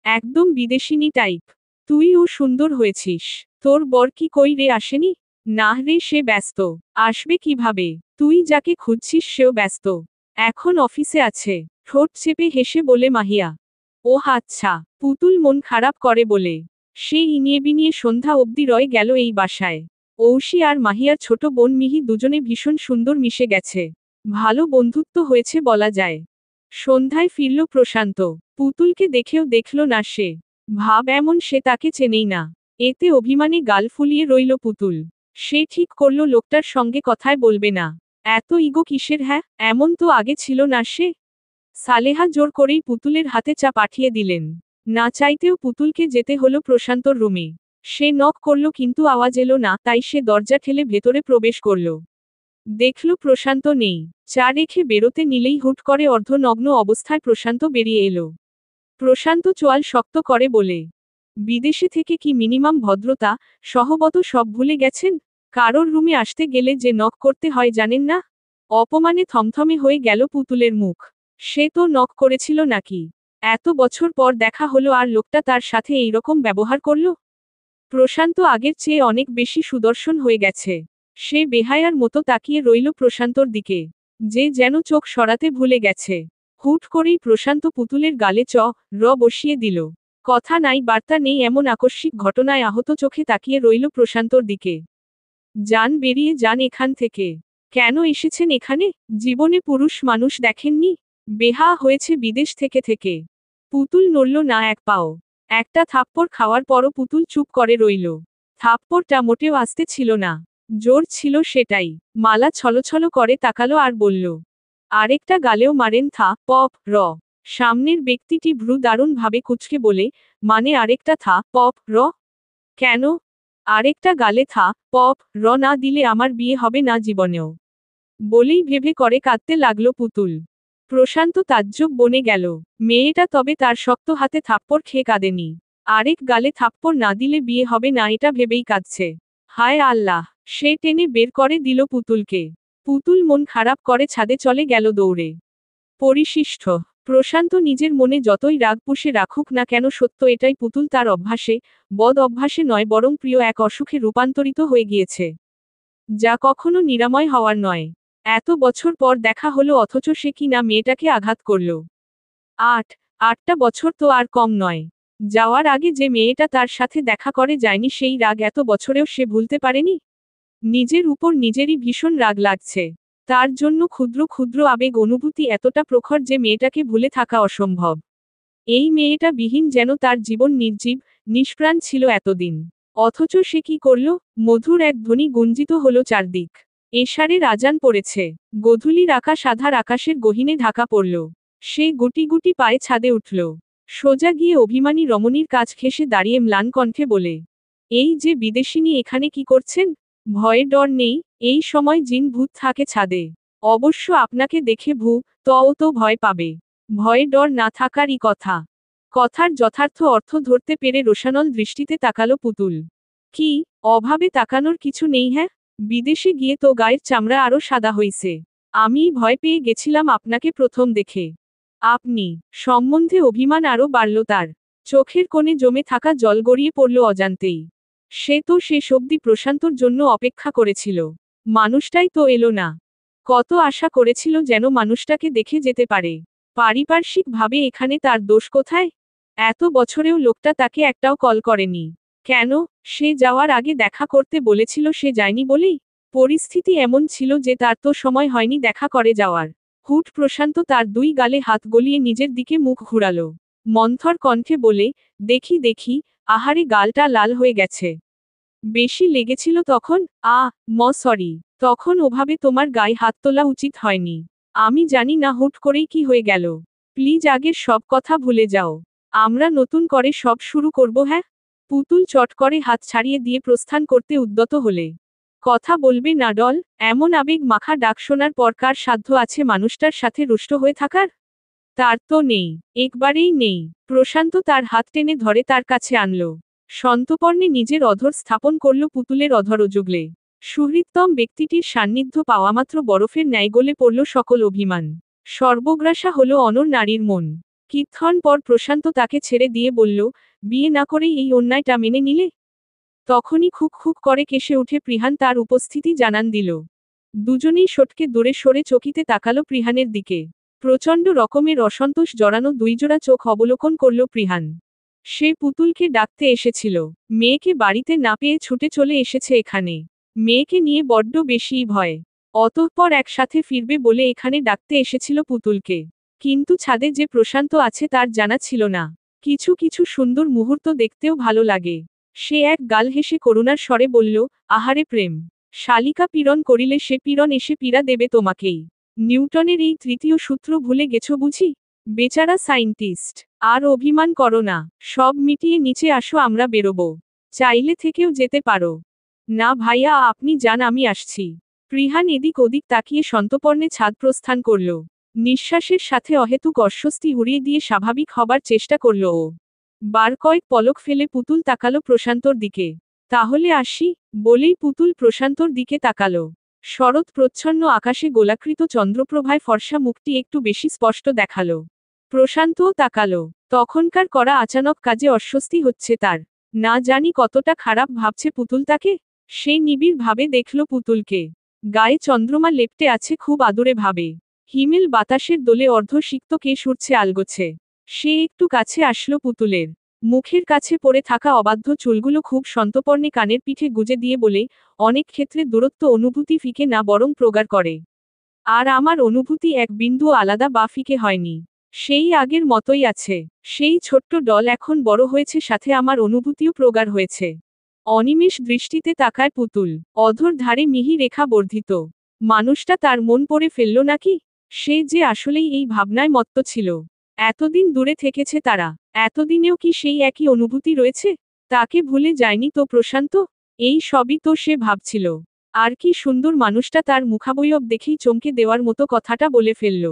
একদম বিদেশিনী টাইপ। তুইও সুন্দর হয়েছিস, তোর বর কি কই রে, আসেনি? না রে, সে ব্যস্ত। আসবে কিভাবে? তুই যাকে খুঁজছিস সেও ব্যস্ত, এখন অফিসে আছে। ঠোঁট চেপে হেসে বলে মাহিয়া। ও আচ্ছা। পুতুল মন খারাপ করে বলে সে ইনিয়ে বিনিয়ে সন্ধ্যা অবধি রয়ে গেল এই বাসায়। ঐশী আর মাহিয়ার ছোট বোন মিহি দুজনে ভীষণ সুন্দর মিশে গেছে, ভালো বন্ধুত্ব হয়েছে বলা যায়। সন্ধ্যায় ফিরল প্রশান্ত। পুতুলকে দেখেও দেখল না সে, ভাব এমন সে তাকে চেনেই না। এতে অভিমানে গাল ফুলিয়ে রইল পুতুল। সে ঠিক করল লোকটার সঙ্গে কথায় বলবে না। এত ইগো কিসের? হ্যাঁ, এমন তো আগে ছিল না সে। সালেহা জোর করেই পুতুলের হাতে চা পাঠিয়ে দিলেন। না চাইতেও পুতুলকে যেতে হলো প্রশান্তর রুমে। সে নক করল কিন্তু আওয়াজ এলো না, তাই সে দরজা ঠেলে ভেতরে প্রবেশ করল। দেখল প্রশান্ত নেই। চা রেখে বেরোতে নিলেই হুট করে অর্ধনগ্ন অবস্থায় প্রশান্ত বেরিয়ে এলো। প্রশান্ত চোয়াল শক্ত করে বলে, বিদেশে থেকে কি মিনিমাম ভদ্রতা, সহবত সব ভুলে গেছেন? কারোর রুমে আসতে গেলে যে নক করতে হয় জানেন না? অপমানে থমথমে হয়ে গেল পুতুলের মুখ। সে তো নক করেছিল নাকি? এত বছর পর দেখা হলো আর লোকটা তার সাথে এইরকম ব্যবহার করল? প্রশান্ত আগের চেয়ে অনেক বেশি সুদর্শন হয়ে গেছে। সে বেহায়ার মতো তাকিয়ে রইল প্রশান্তর দিকে, যে যেন চোখ সরাতে ভুলে গেছে। হুট করেই প্রশান্ত পুতুলের গালে র বসিয়ে দিল। কথা নাই বার্তা নেই এমন আকস্মিক ঘটনায় আহত চোখে তাকিয়ে রইল প্রশান্তর দিকে। যান, বেরিয়ে যান এখান থেকে। কেন এসেছেন এখানে? জীবনে পুরুষ মানুষ দেখেননি? বেহায়া হয়েছে বিদেশ থেকে থেকে। পুতুল নড়ল না এক পাও। একটা থাপ্পড় খাওয়ার পরও পুতুল চুপ করে রইল। থাপ্পড়টা মোটেও আস্তে ছিল না, জোর ছিল সেটাই। মালা ছলছল করে তাকালো আর বলল, আরেকটা গালেও মারেন? পপ র। সামনের ব্যক্তিটি ভ্রু দারুণভাবে কুঁচকে বলে, মানে আরেকটা পপ র? কেন? আরেকটা গালে পপ র না দিলে আমার বিয়ে হবে না জীবনেও। বলেই ভেবে করে কাঁদতে লাগলো পুতুল। প্রশান্ত তাজ্জব বনে গেল। মেয়েটা তবে তার শক্ত হাতে থাপ্পড় খেয়ে কাঁদেনি, আরেক গালে থাপ্পড় না দিলে বিয়ে হবে না এটা ভেবেই কাঁদছে। হায় আল্লাহ! সে টেনে বের করে দিল পুতুলকে। পুতুল মন খারাপ করে ছাদে চলে গেল দৌড়ে। পরিশিষ্ট। প্রশান্ত নিজের মনে যতই রাগ পুষে রাখুক না কেন, সত্য এটাই, পুতুল তার অভ্যাসে, বদ অভ্যাসে নয় বরং প্রিয় এক অসুখে রূপান্তরিত হয়ে গিয়েছে, যা কখনো নিরাময় হওয়ার নয়। এত বছর পর দেখা হলো অথচ সে কি না মেয়েটাকে আঘাত করল। 8টা বছর তো আর কম নয়। যাওয়ার আগে যে মেয়েটা তার সাথে দেখা করে যায়নি, সেই রাগ এত বছরেও সে ভুলতে পারেনি। নিজের উপর নিজেরই ভীষণ রাগ লাগছে। তার জন্য ক্ষুদ্র ক্ষুদ্র আবেগ অনুভূতি এতটা প্রখর যে মেয়েটাকে ভুলে থাকা অসম্ভব। এই মেয়েটা বিহীন যেন তার জীবন নির্জীব, নিষ্প্রাণ ছিল এতদিন। অথচ সে কি করল? মধুর এক ধ্বনি গুঞ্জিত হলো চারদিক। এশারের আজান পড়েছে। গোধূলির আকাশ আধার আকাশের গহীনে ঢাকা পড়ল। সে গুটি গুটি পায়ে ছাদে উঠল। সোজা গিয়ে অভিমানী রমণীর কাছ ঘেঁষে দাঁড়িয়ে ম্লান কণ্ঠে বলে, এই যে বিদেশিনী এখানে কি করছেন? ভয়ে ডর নেই? এই সময় জিন ভূত থাকে ছাদে। অবশ্য আপনাকে দেখে তো ভয় পাবে। ভয়ে ডর না থাকারই কথা। কথার যথার্থ অর্থ ধরতে পেরে রোষানল দৃষ্টিতে তাকালো পুতুল। কি, অভাবে তাকানোর কিছু নেই? হ্যাঁ, বিদেশে গিয়ে তো গায়ের চামড়া আরো সাদা হইছে। আমিই ভয় পেয়ে গেছিলাম আপনাকে প্রথম দেখে। আপনি সম্বন্ধে অভিমান আরও বাড়ল তার। চোখের কোণে জমে থাকা জল গড়িয়ে পড়ল অজান্তেই। সে তো শেষ অবধি প্রশান্তর জন্য অপেক্ষা করেছিল। মানুষটাই তো এলো না। কত আশা করেছিল যেন মানুষটাকে দেখে যেতে পারে। পারিপার্শ্বিকভাবে এখানে তার দোষ কোথায়? এত বছরেও লোকটা তাকে একটাও কল করেনি। কেন? সে যাওয়ার আগে দেখা করতে বলেছিল, সে যায়নি বলেই? পরিস্থিতি এমন ছিল যে তার তো সময় হয়নি দেখা করে যাওয়ার। হুট প্রশান্ত তার দুই গালে হাত গলিয়ে নিজের দিকে মুখ ঘুরালো। মন্থর কণ্ঠে বলে, দেখি দেখি, আহারে গালটা লাল হয়ে গেছে। বেশি লেগেছিল তখন? সরি। তখন ওভাবে তোমার গায়ে হাত তোলা উচিত হয়নি। আমি জানি না হুট করেই কি হয়ে গেল। প্লিজ আগের সব কথা ভুলে যাও। আমরা নতুন করে সব শুরু করব, হ্যাঁ? পুতুল চট করে হাত ছাড়িয়ে দিয়ে প্রস্থান করতে উদ্যত হলে। কথা বলবে না ডল? এমন আবেগ মাখা ডাক শোনার পর কার সাধ্য আছে মানুষটার সাথে রুষ্ট হয়ে থাকার? তার তো নেই, একবারেই নেই। প্রশান্ত তার হাত টেনে ধরে তার কাছে আনল। সন্তর্পণে নিজের অধর স্থাপন করল পুতুলের অধরযুগলে। সুহৃদতম ব্যক্তিটির সান্নিধ্য পাওয়ামাত্র বরফের ন্যায় গলে পড়ল সকল অভিমান। সর্বগ্রাসা হল অনর নারীর মন। কিছুক্ষণ পর প্রশান্ত তাকে ছেড়ে দিয়ে বলল, বিয়ে না করেই এই অন্যায়টা মেনে নিলে? তখনই খুক খুক করে কেসে উঠে প্রিহান তার উপস্থিতি জানান দিল। দুজনেই সটকে দূরে সরে চকিতে তাকালো প্রিহানের দিকে। প্রচণ্ড রকমের অসন্তোষ জড়ানো দুইজোড়া চোখ অবলোকন করল প্রিহান। সে পুতুলকে ডাকতে এসেছিল। মেয়েকে বাড়িতে না পেয়ে ছুটে চলে এসেছে এখানে। মেয়েকে নিয়ে বড্ড বেশিই ভয়। অতঃপর একসাথে ফিরবে বলে এখানে ডাকতে এসেছিল পুতুলকে। কিন্তু ছাদে যে প্রশান্ত আছে তার জানা ছিল না। কিছু কিছু সুন্দর মুহূর্ত দেখতেও ভালো লাগে। সে এক গাল হেসে করুণার স্বরে বলল, আহারে প্রেম! শালিকা পীড়ন করিলে সে পীড়ন এসে পীড়া দেবে তোমাকেই। নিউটনের এই তৃতীয় সূত্র ভুলে গেছো বুঝি? বেচারা সাইন্টিস্ট! আর অভিমান করো না। সব মিটিয়ে নিচে আসো, আমরা বেরোবো। চাইলে থেকেও যেতে পারো। না ভাইয়া, আপনি যান, আমি আসছি। প্রিহান এদিক ওদিক তাকিয়ে সন্তর্পণে ছাদ প্রস্থান করল। নিঃশ্বাসের সাথে অহেতুক অস্বস্তি উড়িয়ে দিয়ে স্বাভাবিক হবার চেষ্টা করল ও। বার কয়েক পলক ফেলে পুতুল তাকালো প্রশান্তর দিকে। তাহলে আসি? বলেই পুতুল প্রশান্তর দিকে তাকালো। শরৎ প্রচ্ছন্ন আকাশে গোলাকৃত চন্দ্রপ্রভায় ফর্সা মুখটি একটু বেশি স্পষ্ট দেখালো। প্রশান্তও তাকালো। তখনকার করা আচানক কাজে অস্বস্তি হচ্ছে তার। না জানি কতটা খারাপ ভাবছে পুতুল তাকে। সে নিবিড় ভাবে দেখল পুতুলকে। গায়ে চন্দ্রমা লেপ্টে আছে খুব আদুরে ভাবে। হিমেল বাতাসের দোলে অর্ধসিক্ত কেশ উঠছে আলগোছে। সে একটু কাছে আসলো পুতুলের। মুখের কাছে পড়ে থাকা অবাধ্য চুলগুলো খুব সন্তর্পণে কানের পিঠে গুজে দিয়ে বলে, অনেক ক্ষেত্রে দূরত্ব অনুভূতি ফিকে না বরং প্রগাঢ় করে। আর আমার অনুভূতি এক বিন্দুও আলাদা বা ফিকে হয়নি। সেই আগের মতোই আছে। সেই ছোট্ট ডল এখন বড় হয়েছে, সাথে আমার অনুভূতিও প্রগাঢ় হয়েছে। অনিমেষ দৃষ্টিতে তাকায় পুতুল। অধর ধারে মিহি রেখা বর্ধিত। মানুষটা তার মন পড়ে ফেলল নাকি? সে যে আসলেই এই ভাবনায় মত্ত ছিল। এতদিন দূরে থেকেছে তারা। এতদিনেও কি সেই একই অনুভূতি রয়েছে? তাকে ভুলে যায়নি তো প্রশান্ত? এই সবই তো সে ভাবছিল। আর কি সুন্দর মানুষটা, তার মুখাবয়ব দেখেই চমকে দেওয়ার মতো কথাটা বলে ফেলল।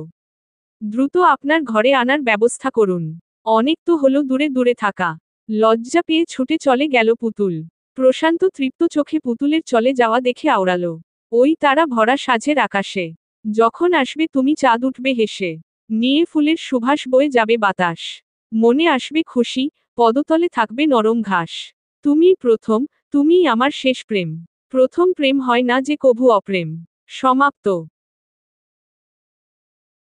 দ্রুত আপনার ঘরে আনার ব্যবস্থা করুন। অনেক তো হলো দূরে দূরে থাকা। লজ্জা পেয়ে ছুটে চলে গেল পুতুল। প্রশান্ত তৃপ্ত চোখে পুতুলের চলে যাওয়া দেখে আওড়ালো। ওই তারা ভরা সাঁঝের আকাশে। যখন আসবে তুমি চাঁদ উঠবে হেসে। নিয়ে ফুলের সুবাস বয়ে যাবে বাতাস। মনে আসবে খুশি, পদতলে থাকবে নরম ঘাস। তুমিই প্রথম, তুমিই আমার শেষ প্রেম। প্রথম প্রেম হয় না যে কভু অপ্রেম। সমাপ্ত।